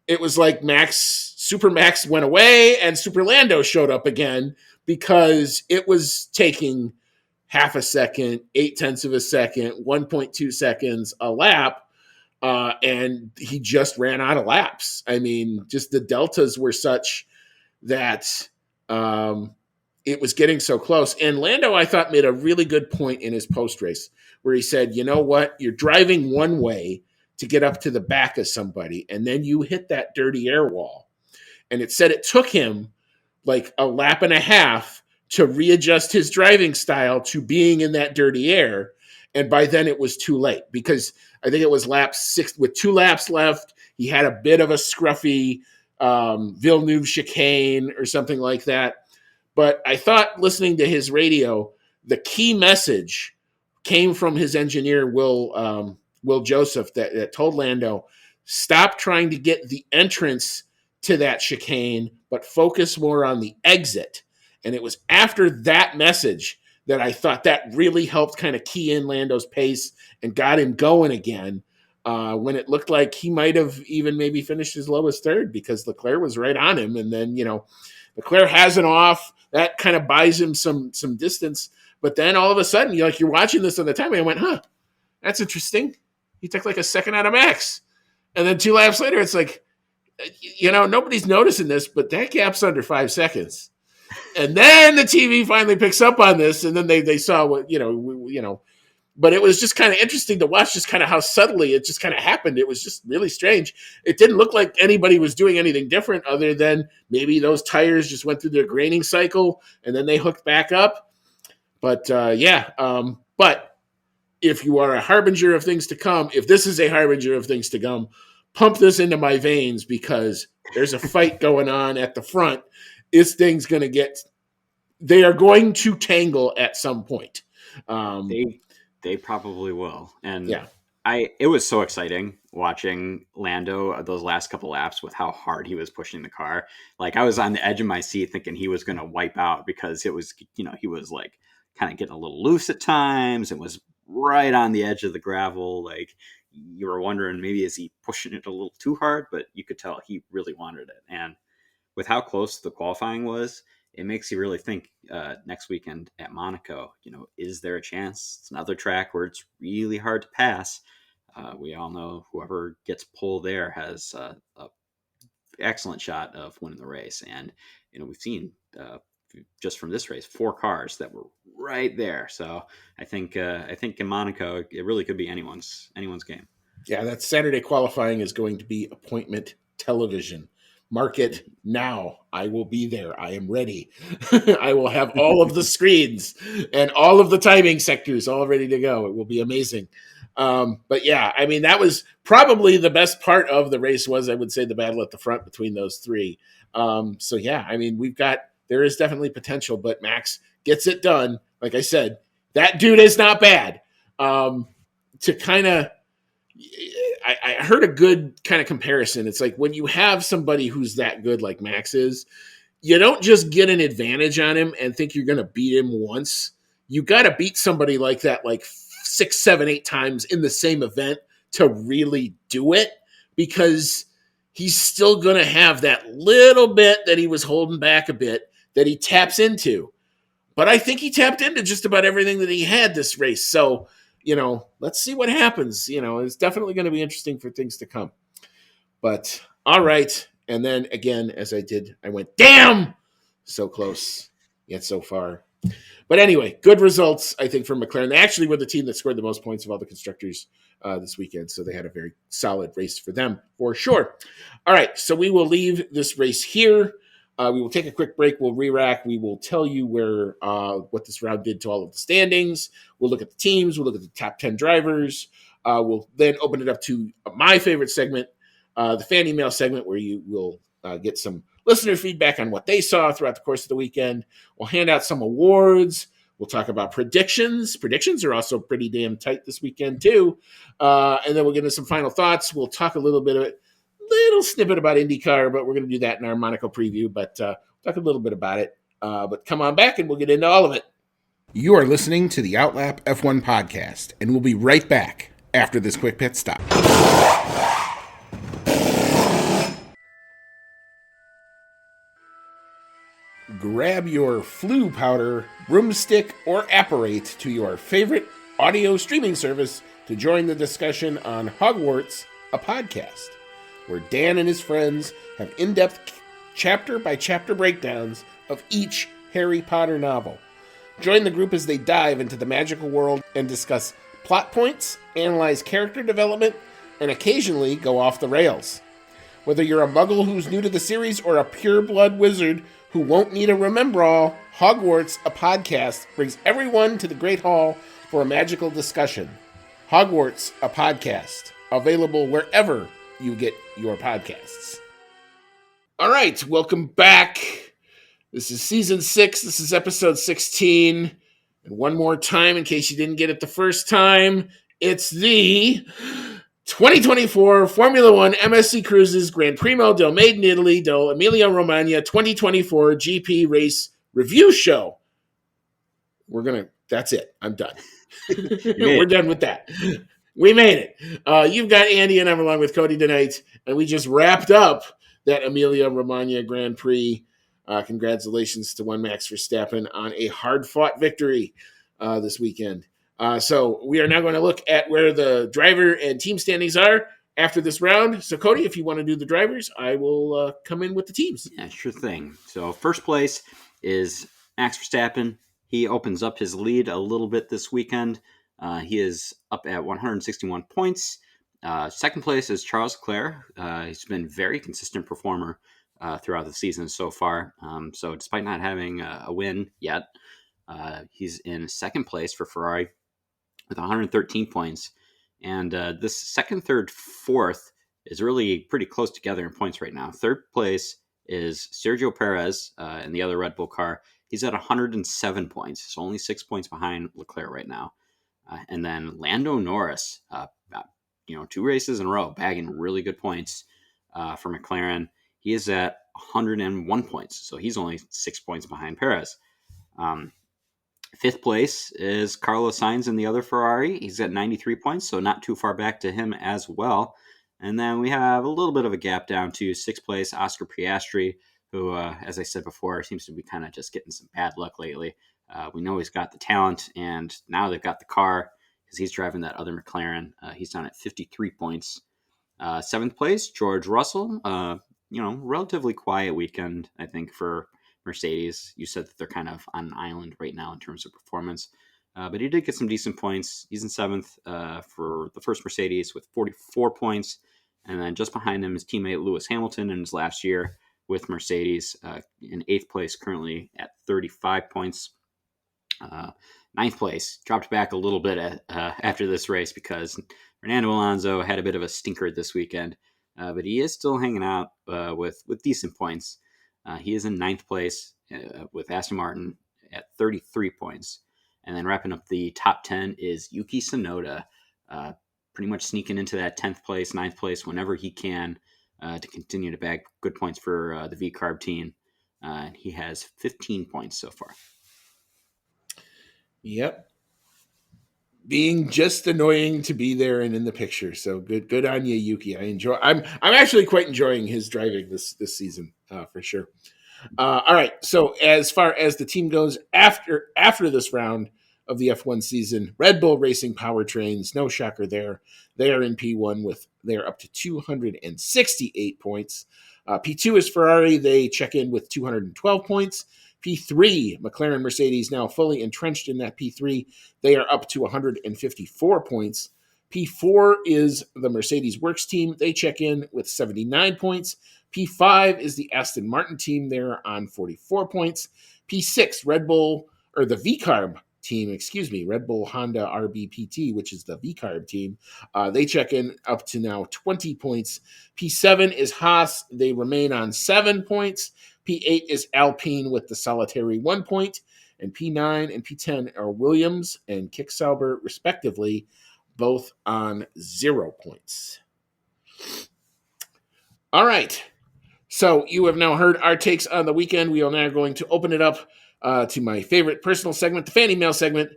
It was like Super Max went away and Super Lando showed up again, because it was taking half a second, 0.8 of a second, 1.2 seconds a lap. And he just ran out of laps. I mean, just the deltas were such that it was getting so close. And Lando, I thought, made a really good point in his post-race where he said, you know what? You're driving one way to get up to the back of somebody, and then you hit that dirty air wall. And it said it took him like a lap and a half to readjust his driving style to being in that dirty air. And by then it was too late because I think it was lap 6 with 2 laps left. He had a bit of a scruffy Villeneuve chicane or something like that. But I thought listening to his radio, the key message came from his engineer, Will Joseph, that told Lando, stop trying to get the entrance to that chicane, but focus more on the exit. And it was after that message that I thought that really helped kind of key in Lando's pace and got him going again when it looked like he might have even maybe finished as low as third because Leclerc was right on him. And then, Leclerc has an off. That kind of buys him some distance. But then all of a sudden, you're watching this on the time, and I went, that's interesting. He took like a second out of Max. And then 2 laps later, it's like, nobody's noticing this, but that gap's under 5 seconds. And then the TV finally picks up on this, and then they saw what, but it was just kind of interesting to watch just kind of how subtly it just kind of happened. It was just really strange. It didn't look like anybody was doing anything different other than maybe those tires just went through their graining cycle and then they hooked back up. But but if you are a harbinger of things to come, if this is a harbinger of things to come, pump this into my veins because there's a fight going on at the front. This thing's going to they are going to tangle at some point. They probably will. And yeah, it was so exciting watching Lando those last couple laps with how hard he was pushing the car. Like I was on the edge of my seat thinking he was going to wipe out because it was, he was like kind of getting a little loose at times. It was right on the edge of the gravel. Like you were wondering, maybe is he pushing it a little too hard? But you could tell he really wanted it. And with how close the qualifying was, it makes you really think next weekend at Monaco, is there a chance? It's another track where it's really hard to pass. We all know whoever gets pole there has a excellent shot of winning the race. And, we've seen just from this race, 4 cars that were right there. So I think in Monaco, it really could be anyone's game. Yeah, that Saturday qualifying is going to be appointment television. Mark it now. I will be there. I am ready. I will have all of the screens and all of the timing sectors all ready to go. It will be amazing. But yeah, I mean, that was probably the best part of the race was, I would say, the battle at the front between those 3. So yeah, I mean, there is definitely potential, but Max gets it done. Like I said, that dude is not bad. To kind of, I heard a good kind of comparison. It's like when you have somebody who's that good like Max is, you don't just get an advantage on him and think you're going to beat him once. You got to beat somebody like that like 6, 7, 8 times in the same event to really do it because he's still going to have that little bit that he was holding back a bit that he taps into. But I think he tapped into just about everything that he had this race. So, let's see what happens. It's definitely going to be interesting for things to come. But all right. And then again, as I went, damn, so close yet so far. But anyway, good results, I think, from McLaren. They actually were the team that scored the most points of all the constructors this weekend. So they had a very solid race for them, for sure. All right, so we will leave this race here. We will take a quick break. We'll re-rack. We will tell you what this round did to all of the standings. We'll look at the teams. We'll look at the top 10 drivers. We'll then open it up to my favorite segment, the fan email segment, where you will get some listener feedback on what they saw throughout the course of the weekend. We'll hand out some awards. We'll talk about predictions. Predictions are also pretty damn tight this weekend, too. And then we'll get into some final thoughts. We'll talk a little snippet about IndyCar, but we're going to do that in our Monaco preview. But talk a little bit about it. But come on back and we'll get into all of it. You are listening to the Outlap F1 podcast, and we'll be right back after this quick pit stop. Grab your flu powder, broomstick, or apparate to your favorite audio streaming service to join the discussion on Hogwarts, a podcast, where Dan and his friends have in-depth chapter-by-chapter breakdowns of each Harry Potter novel. Join the group as they dive into the magical world and discuss plot points, analyze character development, and occasionally go off the rails. Whether you're a muggle who's new to the series or a pure-blood wizard who won't need a remember-all, Hogwarts, a podcast, brings everyone to the Great Hall for a magical discussion. Hogwarts, a podcast, available wherever you get your podcasts. All right, welcome back. This is season 6. This is episode 16. And one more time, in case you didn't get it the first time, it's the 2024 Formula One MSC Cruises Gran Premio del Made in Italy del Emilia Romagna 2024 GP race review show. That's it. I'm done. We're done with that. We made it. You've got Andy and I'm along with Cody tonight, and we just wrapped up that Emilia Romagna Grand Prix. Congratulations to one Max Verstappen on a hard-fought victory this weekend. So we are now going to look at where the driver and team standings are after this round. So, Cody, if you want to do the drivers, I will come in with the teams. Yeah, sure thing. So first place is Max Verstappen. He opens up his lead a little bit this weekend. He is up at 161 points. Second place is Charles Leclerc. He's been a very consistent performer throughout the season so far. So despite not having a win yet, he's in second place for Ferrari with 113 points. And this second, third, fourth is really pretty close together in points right now. Third place is Sergio Perez in the other Red Bull car. He's at 107 points, so only 6 points behind Leclerc right now. And then Lando Norris, 2 races in a row, bagging really good points for McLaren. He is at 101 points, so he's only 6 points behind Perez. Fifth place is Carlos Sainz in the other Ferrari. He's at 93 points, so not too far back to him as well. And then we have a little bit of a gap down to sixth place, Oscar Piastri, who, as I said before, seems to be kind of just getting some bad luck lately. We know he's got the talent, and now they've got the car because he's driving that other McLaren. He's down at 53 points. Seventh place, George Russell. Relatively quiet weekend, I think, for Mercedes. You said that they're kind of on an island right now in terms of performance. But he did get some decent points. He's in seventh for the first Mercedes with 44 points. And then just behind him is teammate Lewis Hamilton in his last year with Mercedes in eighth place, currently at 35 points. Ninth place, dropped back a little bit after this race because Fernando Alonso had a bit of a stinker this weekend. But he is still hanging out with decent points. He is in ninth place with Aston Martin at 33 points. And then wrapping up the top 10 is Yuki Tsunoda, pretty much sneaking into that 10th place, 9th place whenever he can to continue to bag good points for the V-Carb team. He has 15 points so far. Yep. Being just annoying to be there and in the picture. So good on you, Yuki. I'm actually quite enjoying his driving this season for sure. All right. So as far as the team goes after this round of the F1 season, Red Bull Racing Powertrains, no shocker there. They are in P1 they're up to 268 points. P2 is Ferrari. They check in with 212 points. P3, McLaren Mercedes now fully entrenched in that P3. They are up to 154 points. P4 is the Mercedes Works team. They check in with 79 points. P5 is the Aston Martin team. They're on 44 points. P6, the VCARB team, Red Bull Honda RBPT, which is the VCARB team. They check in up to now 20 points. P7 is Haas. They remain on 7 points. P8 is Alpine with the solitary 1 point. And P9 and P10 are Williams and Kick-Sauber, respectively, both on 0 points. All right. So you have now heard our takes on the weekend. We are now going to open it up to my favorite personal segment, the fan email segment.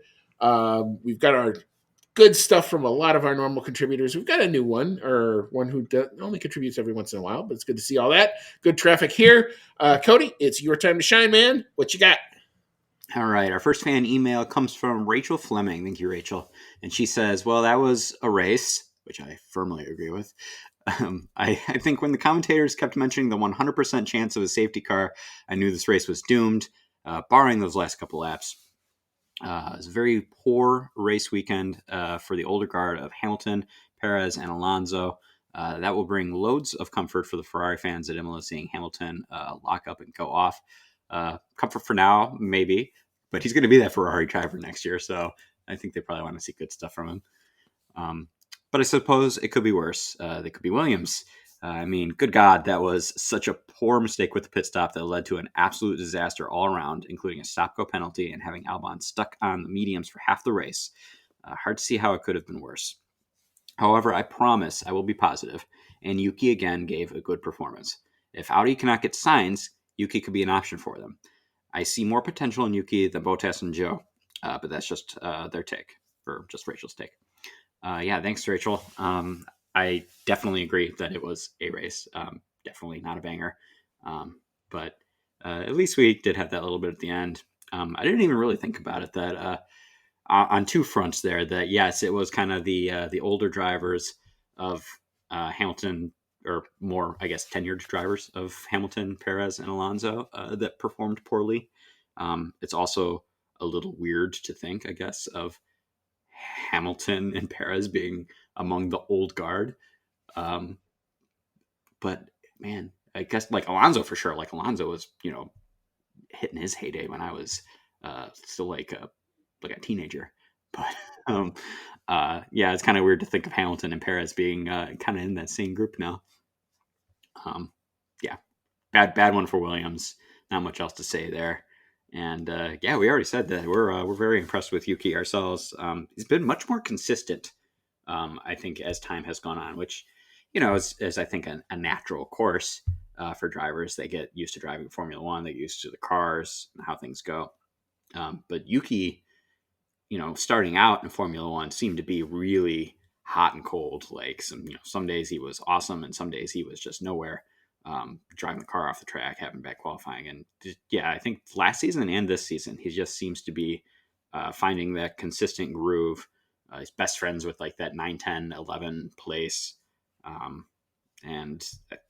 We've got our good stuff from a lot of our normal contributors. We've got a new one, or one who only contributes every once in a while, but it's good to see all that. Good traffic here. Cody, it's your time to shine, man. What you got? All right. Our first fan email comes from Rachel Fleming. Thank you, Rachel. And she says, well, that was a race, which I firmly agree with. I think when the commentators kept mentioning the 100% chance of a safety car, I knew this race was doomed, barring those last couple laps. It was a very poor race weekend for the older guard of Hamilton, Perez, and Alonso. That will bring loads of comfort for the Ferrari fans at Imola, seeing Hamilton lock up and go off. Comfort for now, maybe, but he's going to be that Ferrari driver next year, so I think they probably want to see good stuff from him. But I suppose it could be worse. They could be Williams. I mean, good God, that was such a poor mistake with the pit stop that led to an absolute disaster all around, including a stop-go penalty and having Albon stuck on the mediums for half the race. Hard to see how it could have been worse. However, I promise I will be positive, and Yuki again gave a good performance. If Audi cannot get signs, Yuki could be an option for them. I see more potential in Yuki than Bottas and Joe, but that's just their take, or just Rachel's take. Yeah, thanks, Rachel. I definitely agree that it was a race. Definitely not a banger. But at least we did have that little bit at the end. I didn't even really think about it that on two fronts there, that yes, it was kind of the older drivers of Hamilton, or more, I guess, tenured drivers of Hamilton, Perez, and Alonso that performed poorly. It's also a little weird to think, I guess, of Hamilton and Perez being among the old guard. But man, I guess like Alonso for sure. Like Alonso was, hitting his heyday when I was still like a teenager. But yeah, it's kind of weird to think of Hamilton and Perez being kind of in that same group now. Yeah, bad one for Williams. Not much else to say there. And yeah, we already said that we're very impressed with Yuki ourselves. He's been much more consistent, I think, as time has gone on, which, is I think a natural course for drivers. They get used to driving Formula One, they get used to the cars and how things go. But Yuki, starting out in Formula One seemed to be really hot and cold. Like some days he was awesome, and some days he was just nowhere. Driving the car off the track, having bad qualifying. And yeah, I think last season and this season, he just seems to be finding that consistent groove. He's best friends with like that 9, 10, 11 place. And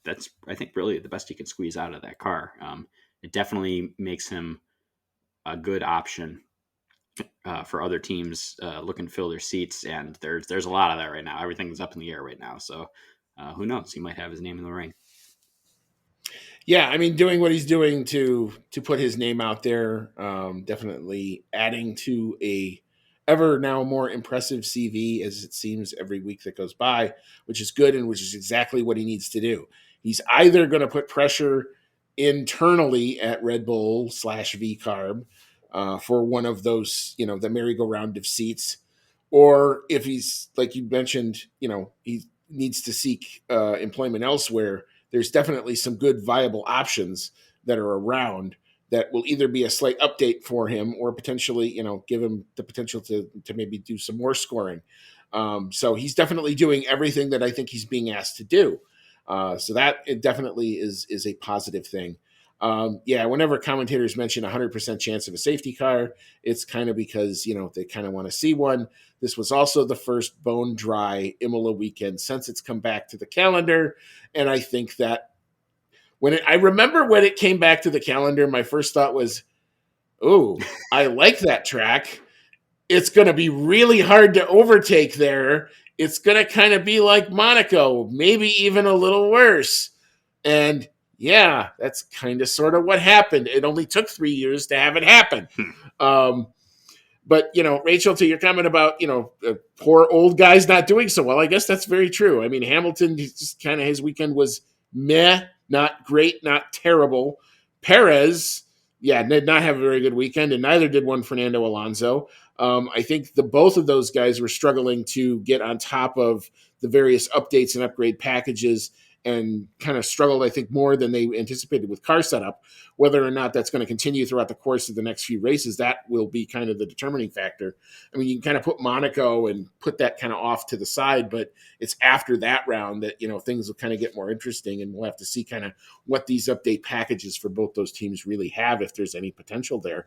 that's, I think, really the best he can squeeze out of that car. It definitely makes him a good option for other teams looking to fill their seats. And there's a lot of that right now. Everything's up in the air right now. So who knows? He might have his name in the ring. Yeah, I mean, doing what he's doing to put his name out there, definitely adding to a ever now more impressive CV, as it seems every week that goes by, which is good and which is exactly what he needs to do. He's either going to put pressure internally at Red Bull / VCarb for one of those, the merry-go-round of seats, or if he's, like you mentioned, he needs to seek employment elsewhere. There's definitely some good viable options that are around that will either be a slight update for him or potentially, give him the potential to maybe do some more scoring. So he's definitely doing everything that I think he's being asked to do. So that it definitely is a positive thing. Yeah, whenever commentators mention 100% chance of a safety car, it's kind of because, they kind of want to see one. This was also the first bone dry Imola weekend since it's come back to the calendar. And I think that I remember when it came back to the calendar, my first thought was, oh, I like that track. It's going to be really hard to overtake there. It's going to kind of be like Monaco, maybe even a little worse. And yeah, that's kind of sort of what happened. It only took 3 years to have it happen. But, Rachel, to your comment about, poor old guys not doing so well, I guess that's very true. I mean, Hamilton, just kind of his weekend was meh, not great, not terrible. Perez, yeah, did not have a very good weekend, and neither did one Fernando Alonso. I think both of those guys were struggling to get on top of the various updates and upgrade packages and kind of struggled, I think, more than they anticipated with car setup. Whether or not that's going to continue throughout the course of the next few races, that will be kind of the determining factor. I mean, you can kind of put Monaco and put that kind of off to the side, but it's after that round that, things will kind of get more interesting, and we'll have to see kind of what these update packages for both those teams really have, if there's any potential there.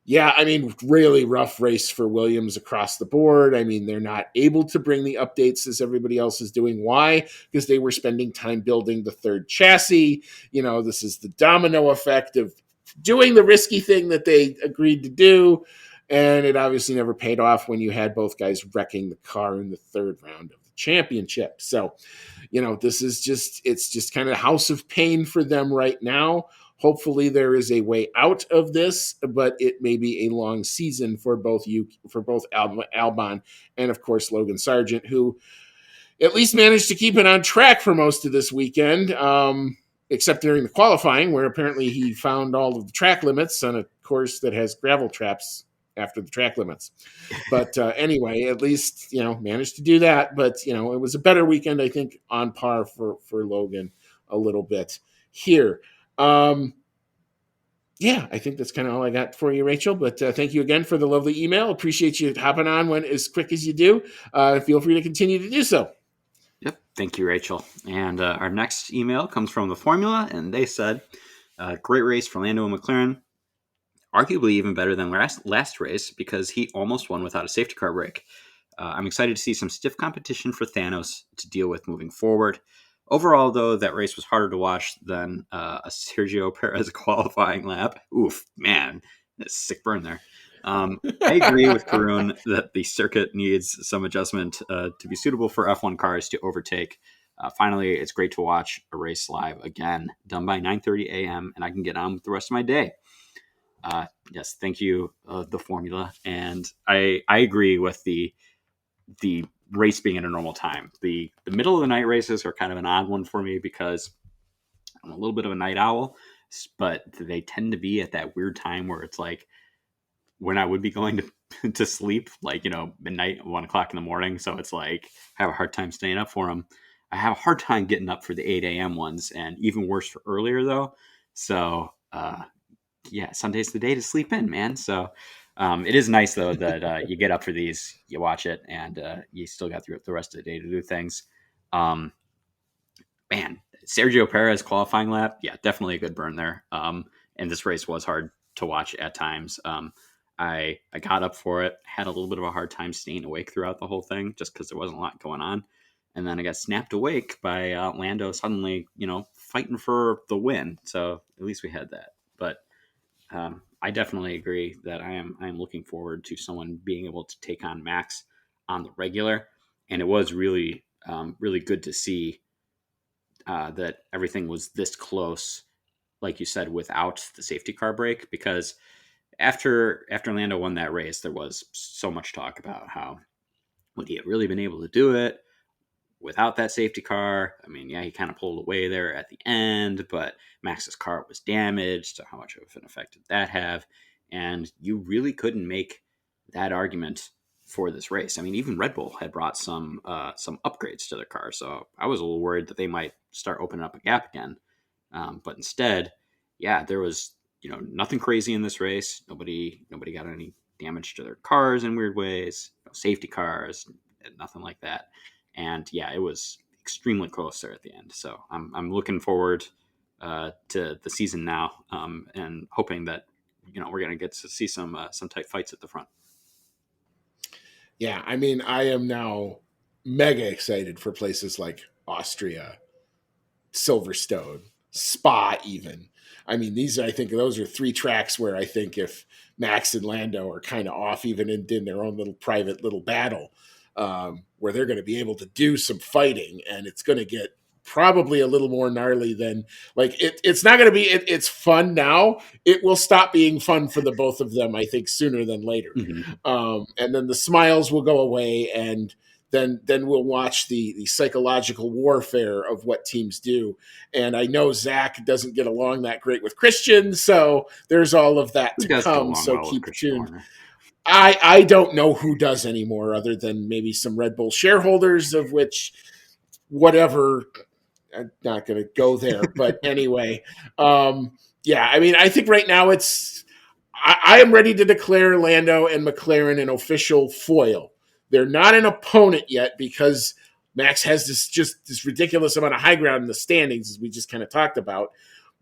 Yeah, I mean, really rough race for Williams across the board. I mean, they're not able to bring the updates as everybody else is doing. Why? Because they were spending time building the third chassis. This is the domino effect of doing the risky thing that they agreed to do. And it obviously never paid off when you had both guys wrecking the car in the third round of the championship. So, this is it's just kind of a house of pain for them right now. Hopefully there is a way out of this, but it may be a long season for both Albon and of course Logan Sargent, who at least managed to keep it on track for most of this weekend, except during the qualifying, where apparently he found all of the track limits on a course that has gravel traps after the track limits. But anyway, at least, managed to do that. But, it was a better weekend, I think, on par for Logan a little bit here. I think that's kind of all I got for you, Rachel. But thank you again for the lovely email. Appreciate you hopping on as quick as you do. Feel free to continue to do so. Yep. Thank you, Rachel. And our next email comes from the Formula, and they said, great race for Lando and McLaren. Arguably even better than last race because he almost won without a safety car break. I'm excited to see some stiff competition for Thanos to deal with moving forward. Overall, though, that race was harder to watch than a Sergio Perez qualifying lap. Oof, man, that's a sick burn there. I agree with Karun that the circuit needs some adjustment to be suitable for F1 cars to overtake. Finally, it's great to watch a race live again, done by 9:30 a.m., and I can get on with the rest of my day. Yes, thank you, the Formula. And I agree with the race being at a normal time. The middle of the night races are kind of an odd one for me because I'm a little bit of a night owl, but they tend to be at that weird time where it's like when I would be going to sleep, like, midnight, 1 o'clock in the morning. So it's like, I have a hard time staying up for them. I have a hard time getting up for the 8 a.m. ones, and even worse for earlier though. So, Sunday's the day to sleep in, man. So it is nice though that you get up for these, you watch it, and you still got the rest of the day to do things. Man, Sergio Perez qualifying lap, yeah, definitely a good burn there. And this race was hard to watch at times. I got up for it, had a little bit of a hard time staying awake throughout the whole thing just because there wasn't a lot going on. And then I got snapped awake by Lando suddenly, fighting for the win. So at least we had that. But I definitely agree that I am looking forward to someone being able to take on Max on the regular. And it was really, really good to see that everything was this close, like you said, without the safety car break, because after Lando won that race, there was so much talk about how would he have really been able to do it without that safety car. I mean, yeah, he kind of pulled away there at the end, but Max's car was damaged. So how much of an effect did that have? And you really couldn't make that argument for this race. I mean, even Red Bull had brought some upgrades to their car. So I was a little worried that they might start opening up a gap again. But instead, yeah, there was, nothing crazy in this race. Nobody got any damage to their cars in weird ways, no safety cars, nothing like that. And yeah, it was extremely close there at the end. So I'm looking forward to the season now, and hoping that we're going to get to see some tight fights at the front. Yeah, I mean, I am now mega excited for places like Austria, Silverstone, Spa, even. I mean, I think those are 3 tracks where I think if Max and Lando are kind of off, even in their own little private little battle, where they're going to be able to do some fighting, and it's going to get probably a little more gnarly than it's not going to be. It's fun now. It will stop being fun for the both of them, I think, sooner than later. Mm-hmm. And then the smiles will go away, and then we'll watch the psychological warfare of what teams do. And I know Zach doesn't get along that great with Christian, so there's all of that to come. So keep tuned. I don't know who does anymore, other than maybe some Red Bull shareholders, of which whatever. I'm not going to go there, but anyway, yeah. I mean, I think right now I am ready to declare Lando and McLaren an official foil. They're not an opponent yet because Max has this ridiculous amount of high ground in the standings, as we just kind of talked about.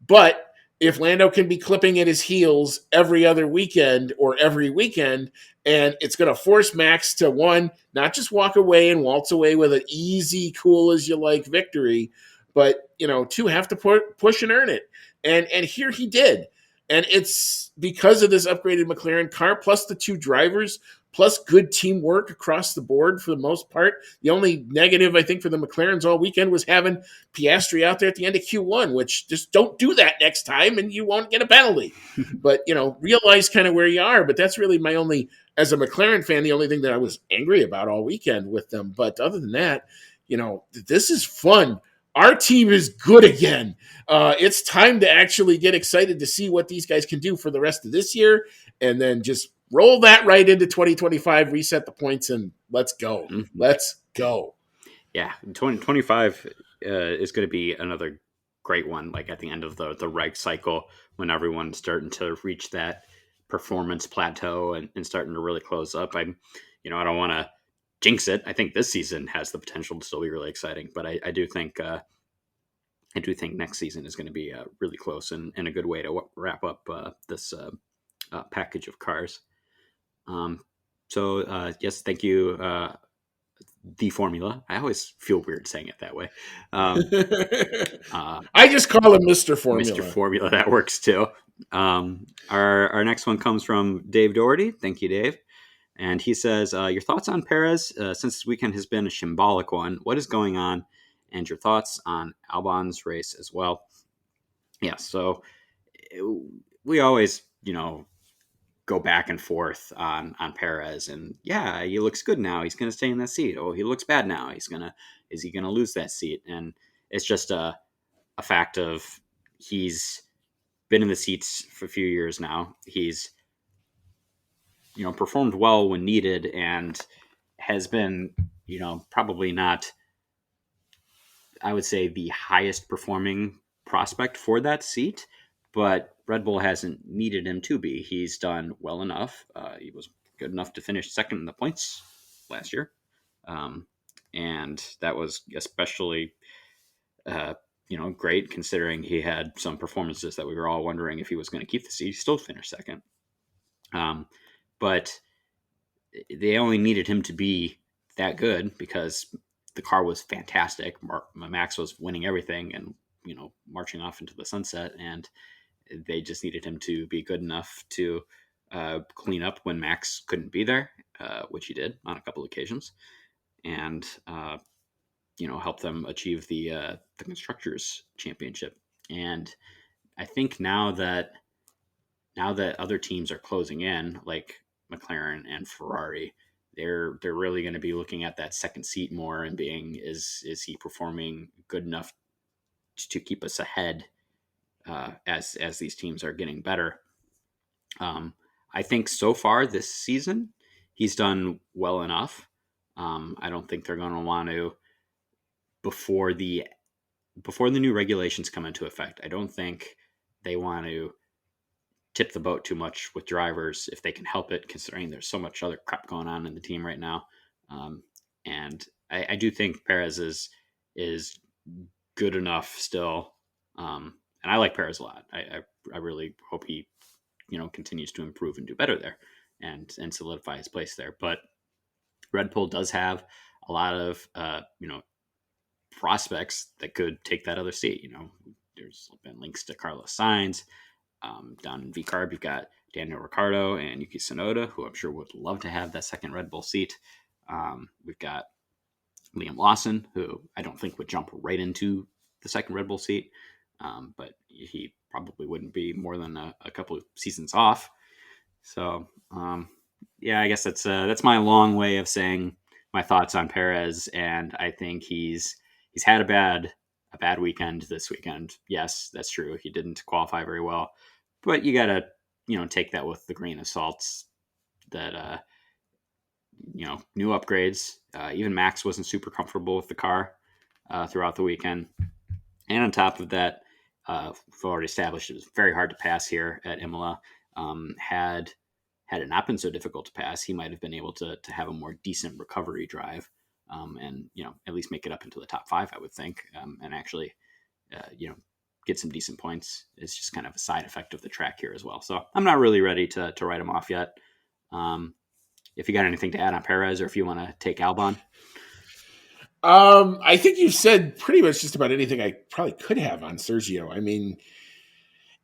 But if Lando can be clipping at his heels every other weekend or every weekend, and it's going to force Max to, one, not just walk away and waltz away with an easy, cool as you like victory, but, 2, have to push and earn it. And here he did. And it's because of this upgraded McLaren car, plus the 2 drivers, plus good teamwork across the board for the most part. The only negative, I think, for the McLarens all weekend was having Piastri out there at the end of Q1, which just don't do that next time and you won't get a penalty. But, realize kind of where you are. But that's really my only, as a McLaren fan, the only thing that I was angry about all weekend with them. But other than that, this is fun. Our team is good again. It's time to actually get excited to see what these guys can do for the rest of this year, and then just roll that right into 2025, reset the points, and let's go. Mm-hmm. Let's go. Yeah, 2025 is going to be another great one, like at the end of the reg cycle when everyone's starting to reach that performance plateau and starting to really close up. I don't want to jinx it. I think this season has the potential to still be really exciting, but I do think next season is going to be really close and a good way to wrap up this package of cars. Yes, thank you, the Formula. I always feel weird saying it that way. I just call him Mr. Formula. Mr. Formula, that works too. Our next one comes from Dave Doherty. Thank you, Dave. And he says, your thoughts on Perez since this weekend has been a shambolic one. What is going on? And your thoughts on Albon's race as well. Yeah, so we always, go back and forth on Perez. And yeah, he looks good now. He's going to stay in that seat. Oh, he looks bad now. Is he going to lose that seat? And it's just a fact of he's been in the seats for a few years now. He's performed well when needed and has been, probably not, I would say, the highest performing prospect for that seat, but Red Bull hasn't needed him to be. He's done well enough. He was good enough to finish second in the points last year. And that was especially, great considering he had some performances that we were all wondering if he was going to keep the seat. He still finished second. But they only needed him to be that good because the car was fantastic. Max was winning everything and, marching off into the sunset. And they just needed him to be good enough to clean up when Max couldn't be there, which he did on a couple of occasions, and, help them achieve the Constructors' Championship. And I think now that other teams are closing in, like McLaren and Ferrari, they're really going to be looking at that second seat more and being, is he performing good enough to keep us ahead as these teams are getting better. I think so far this season he's done well enough. I don't think they're going to want to, before the new regulations come into effect, I don't think they want to tip the boat too much with drivers if they can help it, considering there's so much other crap going on in the team right now. And I do think Perez is good enough still. And I like Perez a lot. I really hope he, continues to improve and do better there and solidify his place there. But Red Bull does have a lot of, prospects that could take that other seat. There's been links to Carlos Sainz. Down in VCARB, you've got Daniel Ricciardo and Yuki Tsunoda, who I'm sure would love to have that second Red Bull seat. We've got Liam Lawson, who I don't think would jump right into the second Red Bull seat, but he probably wouldn't be more than a couple of seasons off. So, yeah, I guess that's my long way of saying my thoughts on Perez, and I think he's had a bad weekend this weekend. Yes, that's true. He didn't qualify very well, but you got to, take that with the grain of salt that, new upgrades. Even Max wasn't super comfortable with the car throughout the weekend. And on top of that, we've already established it was very hard to pass here at Imola. Had it not been so difficult to pass, he might have been able to have a more decent recovery drive. And, at least make it up into the top 5, I would think, and actually, get some decent points. It's just kind of a side effect of the track here as well. So I'm not really ready to write him off yet. If you got anything to add on Perez, or if you want to take Albon. I think you said pretty much just about anything I probably could have on Sergio. I mean,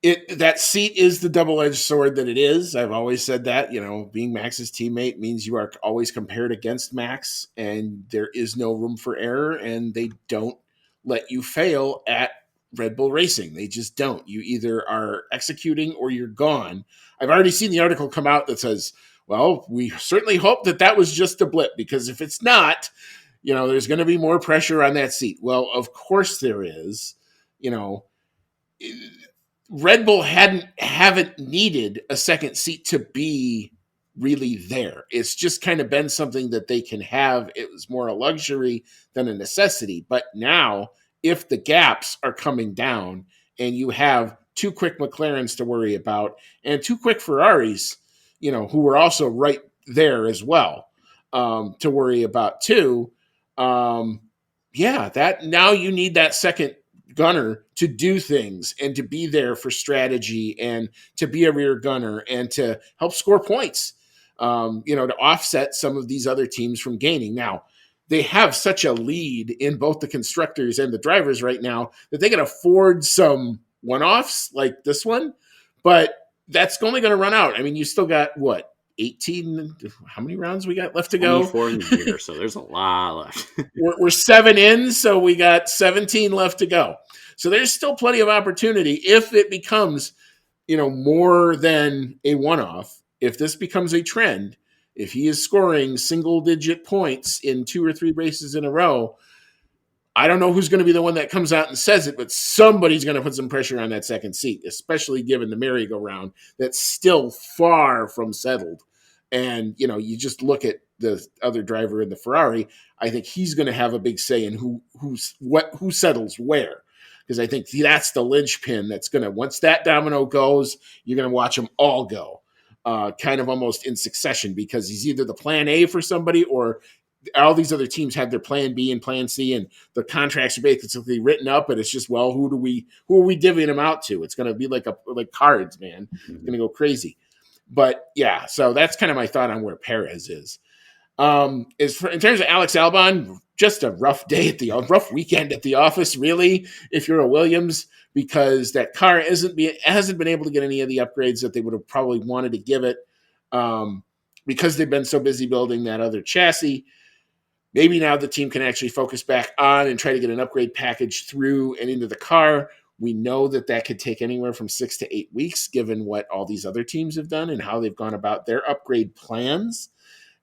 That seat is the double-edged sword that it is. I've always said that, being Max's teammate means you are always compared against Max, and there is no room for error, and they don't let you fail at Red Bull Racing. They just don't. You either are executing or you're gone. I've already seen the article come out that says, well, we certainly hope that was just a blip, because if it's not, there's going to be more pressure on that seat. Well, of course there is. Red Bull haven't needed a second seat to be really there. It's just kind of been something that they can have. It was more a luxury than a necessity. But now, if the gaps are coming down and you have two quick McLarens to worry about and two quick Ferraris, who are also right there as well, to worry about too. That now you need that second gunner to do things and to be there for strategy and to be a rear gunner and to help score points, to offset some of these other teams from gaining. Now, they have such a lead in both the constructors and the drivers right now that they can afford some one-offs like this one, but that's only going to run out. I mean, you still got 18, how many rounds we got left to go? 24 in the year, so there's a lot left. we're 7 in, so we got 17 left to go. So there's still plenty of opportunity if it becomes, more than a one-off. If this becomes a trend, if he is scoring single-digit points in 2 or 3 races in a row, I don't know who's going to be the one that comes out and says it, but somebody's going to put some pressure on that second seat, especially given the merry-go-round that's still far from settled. And, you just look at the other driver in the Ferrari, I think he's going to have a big say in who settles where. Because I think that's the linchpin that's going to, once that domino goes, you're going to watch them all go, kind of almost in succession, because he's either the plan A for somebody or all these other teams have their plan B and plan C, and the contracts are basically written up, and it's just, well, who are we divvying them out to? It's going to be like cards, man. It's going to go crazy. But yeah, so that's kind of my thought on where Perez is. In terms of Alex Albon, just a rough weekend at the office, really, if you're a Williams, because that car hasn't been able to get any of the upgrades that they would have probably wanted to give it, because they've been so busy building that other chassis. Maybe now the team can actually focus back on and try to get an upgrade package through and into the car. We know that could take anywhere from 6 to 8 weeks, given what all these other teams have done and how they've gone about their upgrade plans.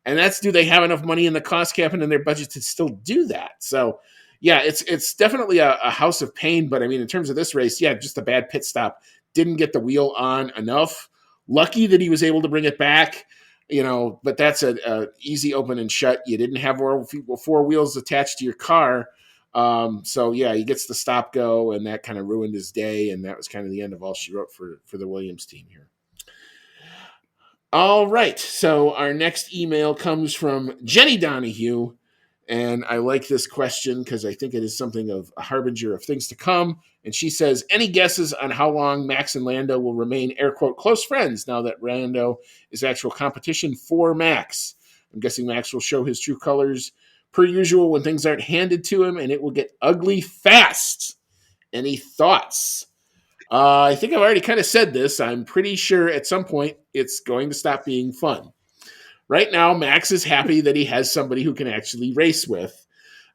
And that's, do they have enough money in the cost cap and in their budget to still do that? So, yeah, it's definitely a house of pain. But, I mean, in terms of this race, yeah, just a bad pit stop. Didn't get the wheel on enough. Lucky that he was able to bring it back. But that's a easy open and shut. You didn't have 4 wheels attached to your car. So, yeah, he gets the stop go, and that kind of ruined his day, and that was kind of the end of all she wrote for the Williams team here. All right, so our next email comes from Jenny Donahue, and I like this question because I think it is something of a harbinger of things to come. And she says, any guesses on how long Max and Lando will remain, air quote, close friends now that Lando is actual competition for Max? I'm guessing Max will show his true colors per usual when things aren't handed to him, and it will get ugly fast. Any thoughts? I think I've already kind of said this. I'm pretty sure at some point it's going to stop being fun. Right now, Max is happy that he has somebody who can actually race with.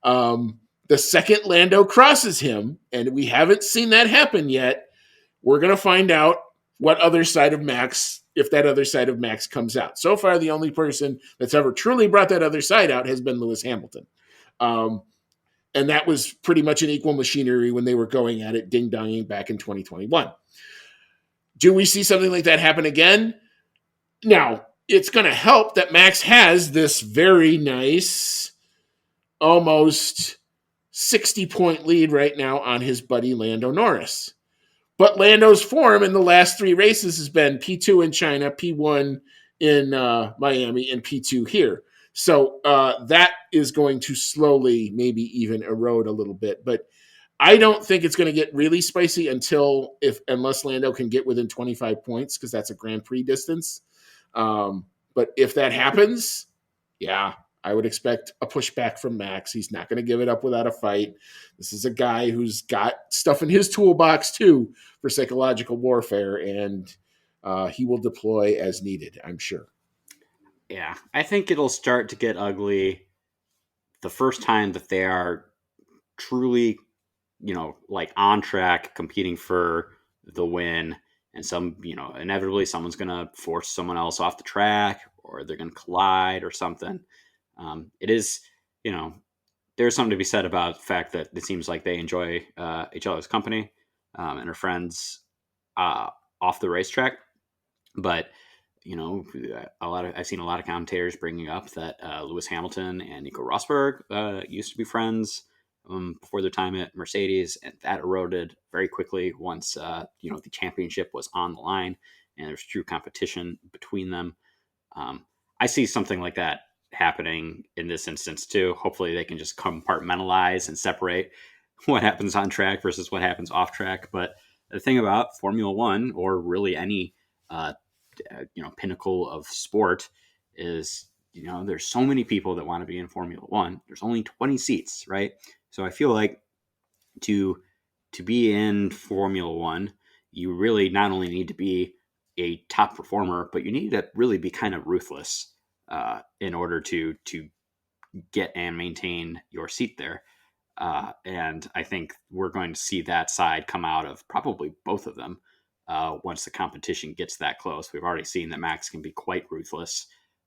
The second Lando crosses him, and we haven't seen that happen yet, we're going to find out what other side of Max, if that other side of Max comes out. So far, the only person that's ever truly brought that other side out has been Lewis Hamilton. And that was pretty much an equal machinery when they were going at it, ding-donging back in 2021. Do we see something like that happen again? Now, it's going to help that Max has this very nice, almost 60-point lead right now on his buddy Lando Norris. But Lando's form in the last 3 races has been P2 in China, P1 in Miami, and P2 here. So that is going to slowly maybe even erode a little bit. But I don't think it's going to get really spicy unless Lando can get within 25 points, because that's a Grand Prix distance. But if that happens, yeah, I would expect a pushback from Max. He's not going to give it up without a fight. This is a guy who's got stuff in his toolbox too for psychological warfare, and he will deploy as needed, I'm sure. Yeah, I think it'll start to get ugly the first time that they are truly, like on track, competing for the win. And inevitably someone's going to force someone else off the track, or they're going to collide or something. It is, there's something to be said about the fact that it seems like they enjoy each other's company and are friends off the racetrack. But I've seen a lot of commentators bringing up that Lewis Hamilton and Nico Rosberg used to be friends before their time at Mercedes, and that eroded very quickly once the championship was on the line and there's true competition between them. I see something like that happening in this instance too. Hopefully they can just compartmentalize and separate what happens on track versus what happens off track. But the thing about Formula One, or really any pinnacle of sport, is there's so many people that want to be in Formula One. There's only 20 seats, right? So I feel like to be in Formula One, you really not only need to be a top performer, but you need to really be kind of ruthless in order to get and maintain your seat there. And I think we're going to see that side come out of probably both of them once the competition gets that close. We've already seen that Max can be quite ruthless,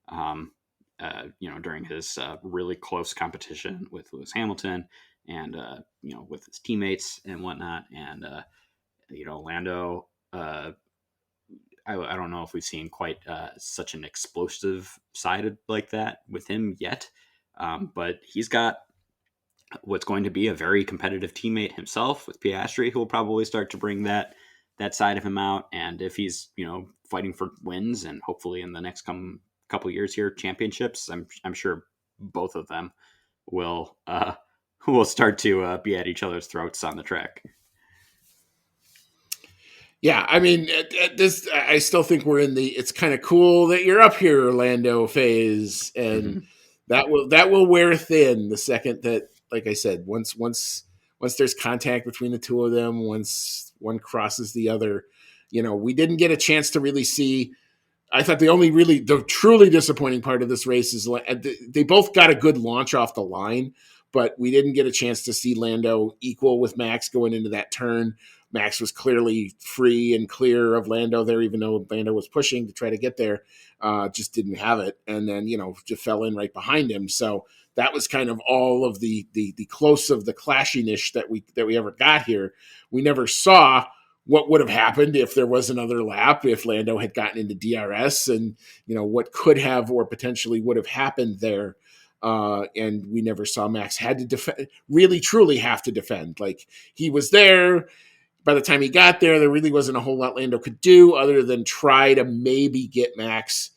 during his really close competition with Lewis Hamilton and, with his teammates and whatnot. And, Lando, I don't know if we've seen quite such an explosive side like that with him yet. But he's got what's going to be a very competitive teammate himself with Piastri, who will probably start to bring that side of him out. And if he's, fighting for wins and hopefully in the next couple years here, championships, I'm sure both of them will start to be at each other's throats on the track. Yeah, I mean, this, I still think we're in the "it's kind of cool that you're up here, Orlando" phase, and that will wear thin the second that, like I said, once there's contact between the two of them, once one crosses the other, we didn't get a chance to really see. I thought the truly disappointing part of this race is they both got a good launch off the line, but we didn't get a chance to see Lando equal with Max going into that turn. Max was clearly free and clear of Lando there, even though Lando was pushing to try to get there, just didn't have it. And then, just fell in right behind him. So that was kind of all of the close of the clashiness that we ever got here. We never saw what would have happened if there was another lap, if Lando had gotten into DRS, and, what could have or potentially would have happened there. And we never saw Max had to defend, really truly have to defend. Like, he was there. By the time he got there really wasn't a whole lot Lando could do other than try to maybe get Max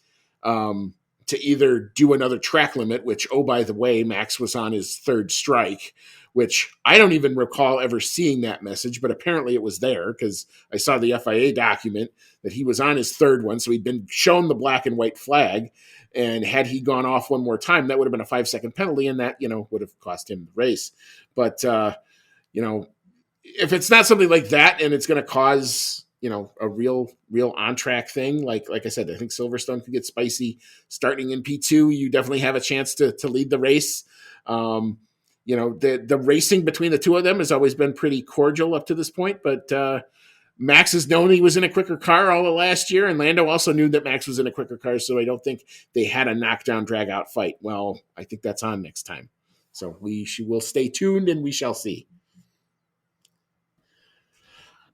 to either do another track limit, which, oh, by the way, Max was on his third strike, which I don't even recall ever seeing that message, but apparently it was there because I saw the FIA document that he was on his third one. So he'd been shown the black and white flag. And had he gone off one more time, that would have been a 5-second penalty, and that, would have cost him the race. But, if it's not something like that and it's going to cause, a real on-track thing, like I said, I think Silverstone could get spicy. Starting in P2, you definitely have a chance to lead the race. The racing between the two of them has always been pretty cordial up to this point, but Max has known he was in a quicker car all of last year, and Lando also knew that Max was in a quicker car, so I don't think they had a knockdown, drag-out fight. Well, I think that's on next time. So we will stay tuned, and we shall see.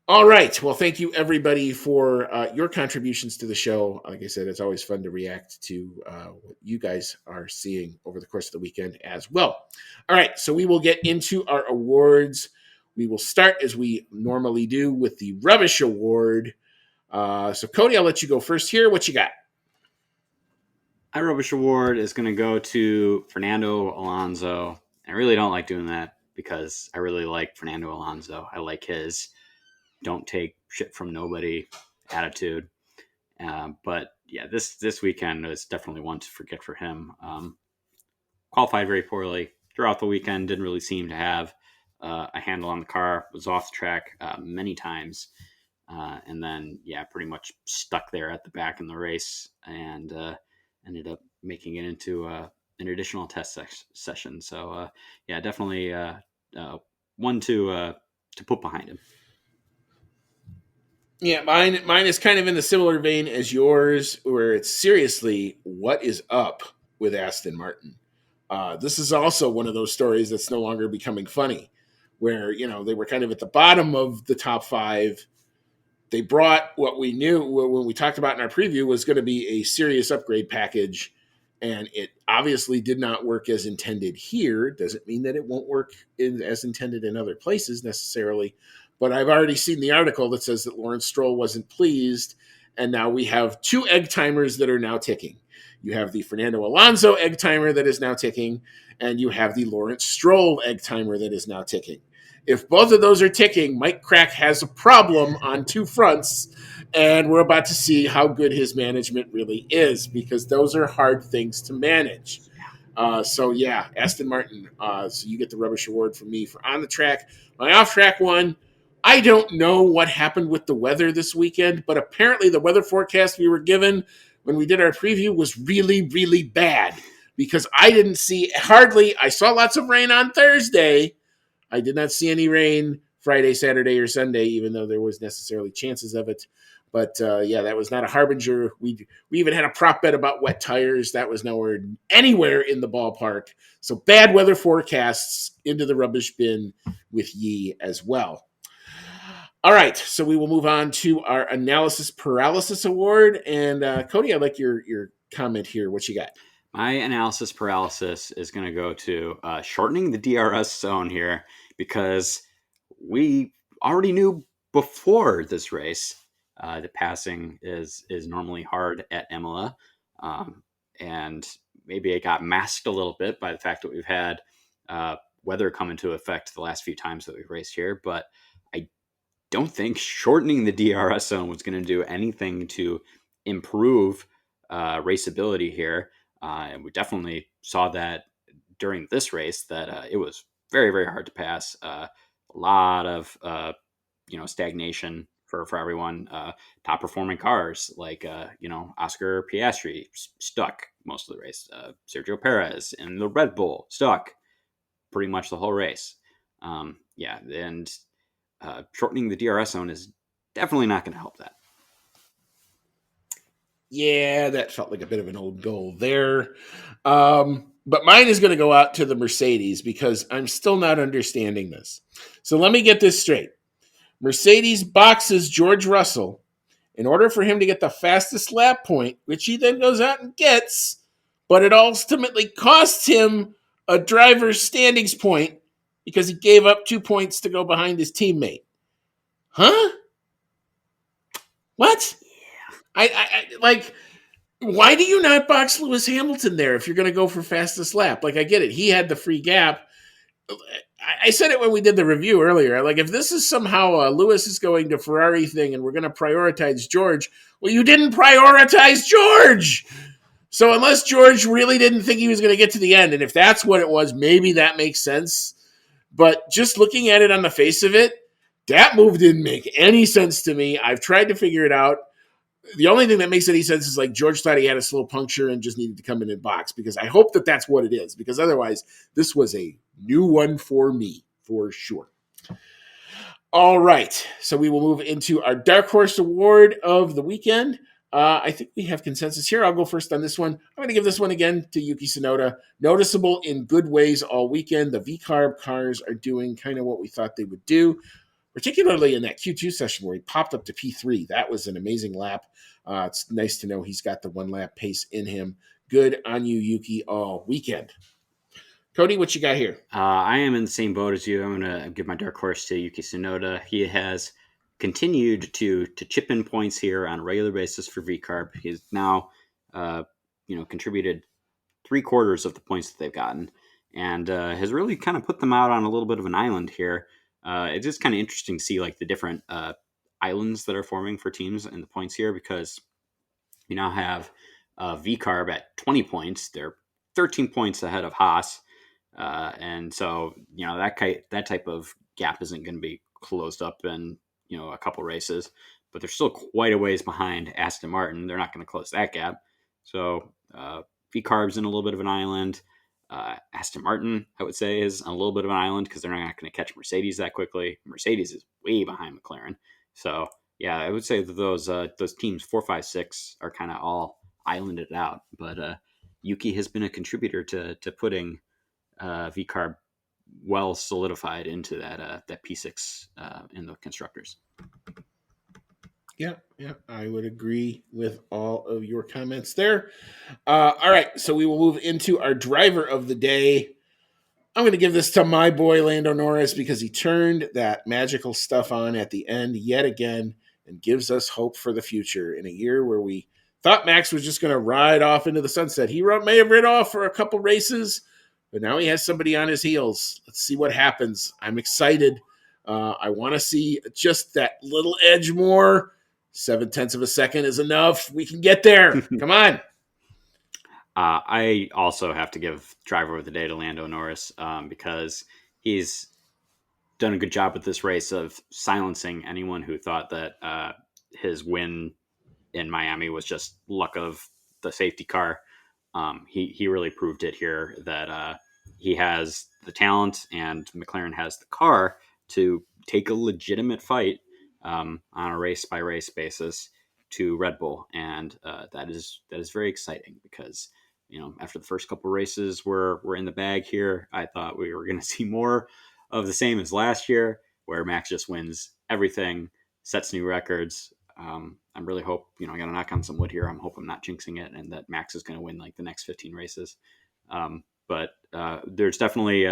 All right. Well, thank you, everybody, for your contributions to the show. Like I said, it's always fun to react to what you guys are seeing over the course of the weekend as well. All right. So we will get into our awards. We will start, as we normally do, with the Rubbish Award. So, Cody, I'll let you go first here. What you got? My Rubbish Award is going to go to Fernando Alonso. I really don't like doing that because I really like Fernando Alonso. I like his don't take shit from nobody attitude. But yeah, this weekend is definitely one to forget for him. qualified very poorly throughout the weekend. Didn't really seem to have a handle on the car. Was off the track many times. And then, pretty much stuck there at the back in the race and ended up making it into an additional test session. So, definitely one to put behind him. Yeah, mine is kind of in the similar vein as yours, where it's seriously what is up with Aston Martin. This is also one of those stories that's no longer becoming funny, where they were kind of at the bottom of the top five. They brought what we knew when we talked about in our preview was going to be a serious upgrade package, and it obviously did not work as intended here. Doesn't mean that it won't work as intended in other places necessarily, but I've already seen the article that says that Lawrence Stroll wasn't pleased, and now we have 2 egg timers that are now ticking. You have the Fernando Alonso egg timer that is now ticking, and you have the Lawrence Stroll egg timer that is now ticking. If both of those are ticking, Mike Crack has a problem on 2 fronts, and we're about to see how good his management really is, because those are hard things to manage. Aston Martin. So you get the rubbish award from me for on the track. My off track one, I don't know what happened with the weather this weekend, but apparently the weather forecast we were given when we did our preview was really, really bad, because I didn't see hardly. I saw lots of rain on Thursday. I did not see any rain Friday, Saturday, or Sunday, even though there was necessarily chances of it. But that was not a harbinger. We even had a prop bet about wet tires. That was anywhere in the ballpark. So bad weather forecasts into the rubbish bin with ye as well. All right, so we will move on to our analysis paralysis award. And Cody, I'd like your comment here. What you got? My analysis paralysis is going to go to shortening the DRS zone here, because we already knew before this race that passing is normally hard at Imola, and maybe it got masked a little bit by the fact that we've had weather come into effect the last few times that we've raced here. But I don't think shortening the DRS zone was going to do anything to improve raceability here. And we definitely saw that during this race, that it was very, very hard to pass. A lot of stagnation for everyone. Top performing cars like Oscar Piastri stuck most of the race. Sergio Perez in the Red Bull stuck pretty much the whole race. And shortening the DRS zone is definitely not going to help that. Yeah, that felt like a bit of an old goal there. But mine is going to go out to the Mercedes, because I'm still not understanding this. So let me get this straight. Mercedes boxes George Russell in order for him to get the fastest lap point, which he then goes out and gets, but it ultimately costs him a driver's standings point because he gave up 2 points to go behind his teammate. Huh? What? I why do you not box Lewis Hamilton there if you're going to go for fastest lap? Like, I get it. He had the free gap. I said it when we did the review earlier. Like, if this is somehow Lewis is going to Ferrari thing and we're going to prioritize George, well, you didn't prioritize George. So unless George really didn't think he was going to get to the end, and if that's what it was, maybe that makes sense. But just looking at it on the face of it, that move didn't make any sense to me. I've tried to figure it out. The only thing that makes any sense is like George thought he had a slow puncture and just needed to come in and box, because I hope that that's what it is, because otherwise this was a new one for me for sure. All right, so we will move into our Dark Horse Award of the weekend. I think we have consensus here. I'll go first on this one. I'm going to give this one again to Yuki Tsunoda. Noticeable in good ways all weekend. The V-Carb cars are doing kind of what we thought they would do, particularly in that Q2 session where he popped up to P3. That was an amazing lap. It's nice to know he's got the 1 lap pace in him. Good on you, Yuki, all weekend. Cody, what you got here? I am in the same boat as you. I'm going to give my dark horse to Yuki Tsunoda. He has continued to chip in points here on a regular basis for VCARB. He's now contributed 3/4 of the points that they've gotten, and has really kind of put them out on a little bit of an island here. It's just kind of interesting to see like the different islands that are forming for teams in the points here, because you now have VCARB at 20 points. They're 13 points ahead of Haas. And so, that type of gap isn't going to be closed up in, a couple races, but they're still quite a ways behind Aston Martin. They're not going to close that gap. So VCarb's in a little bit of an island. Aston Martin, I would say, is on a little bit of an island because they're not going to catch Mercedes that quickly. Mercedes is way behind McLaren. So, yeah, I would say that those teams 4, 5, 6 are kind of all islanded out. But Yuki has been a contributor to putting VCarb well solidified into that P6 in the constructors. Yeah, I would agree with all of your comments there. All right, so we will move into our driver of the day. I'm going to give this to my boy Lando Norris because he turned that magical stuff on at the end yet again and gives us hope for the future in a year where we thought Max was just going to ride off into the sunset. He may have ridden off for a couple races, but now he has somebody on his heels. Let's see what happens. I'm excited. I want to see just that little edge more. 0.7 of a second is enough. We can get there. Come on. I also have to give driver of the day to Lando Norris because he's done a good job with this race of silencing anyone who thought that his win in Miami was just luck of the safety car. He really proved it here that he has the talent and McLaren has the car to take a legitimate fight on a race by race basis to Red Bull, and that is very exciting because after the first couple races we're in the bag here. I thought we were going to see more of the same as last year, where Max just wins everything, sets new records. I really hope, I got to knock on some wood here. I'm hoping I'm not jinxing it and that Max is going to win like the next 15 races. But there's definitely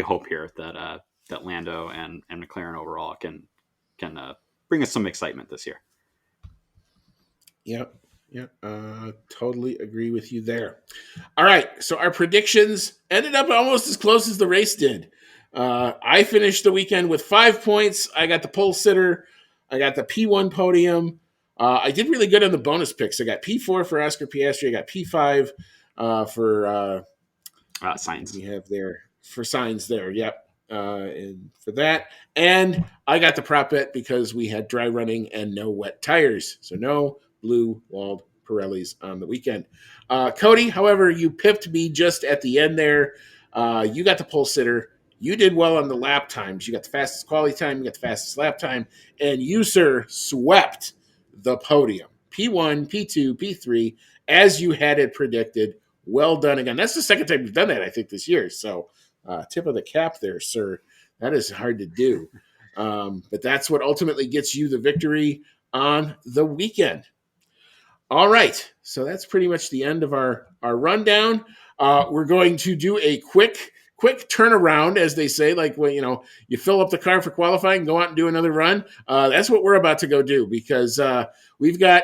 hope here that Lando and McLaren overall can bring us some excitement this year. Yep. Totally agree with you there. All right, so our predictions ended up almost as close as the race did. I finished the weekend with 5 points. I got the pole sitter. I got the P1 podium. I did really good on the bonus picks. I got P4 for Oscar Piastri. I got P5 for Sainz. We have there for Sainz there. Yep. And for that, and I got the prop bet because we had dry running and no wet tires, so no blue walled Pirellis on the weekend. Cody, however, you pipped me just at the end there. You got the pole sitter. You did well on the lap times. You got the fastest quality time. You got the fastest lap time. And you, sir, swept the podium. P1, P2, P3, as you had it predicted. Well done again. That's the second time you've done that, I think, this year. So tip of the cap there, sir. That is hard to do. But that's what ultimately gets you the victory on the weekend. All right. So that's pretty much the end of our rundown. We're going to do a quick turnaround, as they say, like when you fill up the car for qualifying, go out and do another run. That's what we're about to go do because we've got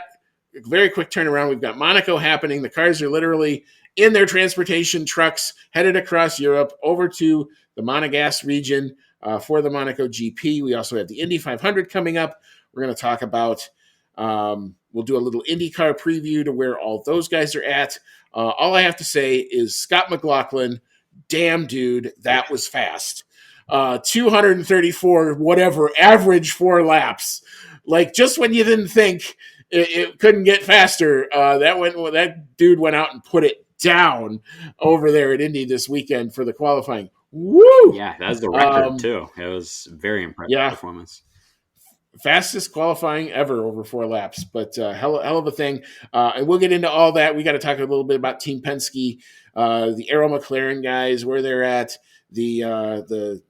a very quick turnaround. We've got Monaco happening. The cars are literally in their transportation trucks headed across Europe over to the Monegasque region for the Monaco GP. We also have the Indy 500 coming up. We're going to talk about we'll do a little IndyCar preview to where all those guys are at. All I have to say is Scott McLaughlin, damn dude, that was fast. 234, whatever, average 4 laps. Like just when you didn't think it couldn't get faster, that dude went out and put it down over there at Indy this weekend for the qualifying. Woo! Yeah, that's the record too. It was very impressive performance. Fastest qualifying ever over 4 laps, but hell of a thing. And we'll get into all that. We got to talk a little bit about Team Penske, the Arrow McLaren guys, where they're at, the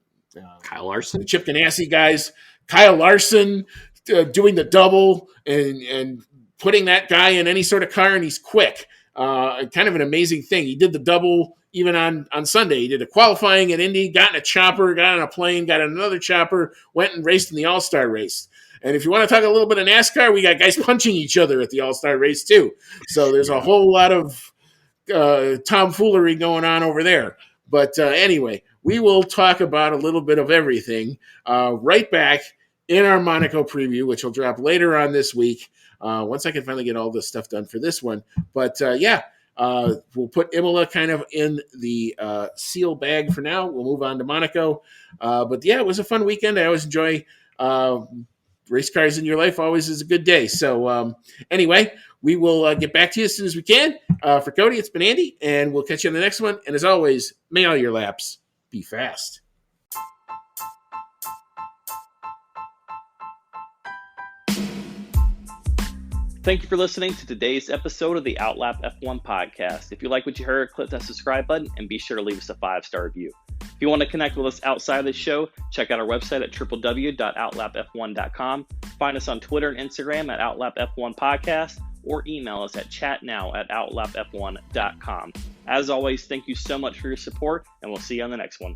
Kyle Larson, the Chip Ganassi guys, Kyle Larson doing the double and putting that guy in any sort of car, and he's quick. Kind of an amazing thing. He did the double even on Sunday. He did a qualifying at Indy, got in a chopper, got on a plane, got in another chopper, went and raced in the All-Star race. And if you want to talk a little bit of NASCAR, we got guys punching each other at the All-Star race too. So there's a whole lot of tomfoolery going on over there. But anyway, we will talk about a little bit of everything right back in our Monaco preview, which will drop later on this week once I can finally get all this stuff done for this one. But We'll put Imola kind of in the seal bag for now. We'll move on to Monaco. But yeah, it was a fun weekend. I always enjoy race cars in your life. Always is a good day. So anyway, we will get back to you as soon as we can. For Cody, it's been Andy, and we'll catch you on the next one. And as always, may all your laps be fast. Thank you for listening to today's episode of the Outlap F1 podcast. If you like what you heard, click that subscribe button and be sure to leave us a 5-star review. If you want to connect with us outside of the show, check out our website at www.outlapf1.com. Find us on Twitter and Instagram at OutlapF1 Podcast, or email us at chatnow@outlapf1.com. As always, thank you so much for your support, and we'll see you on the next one.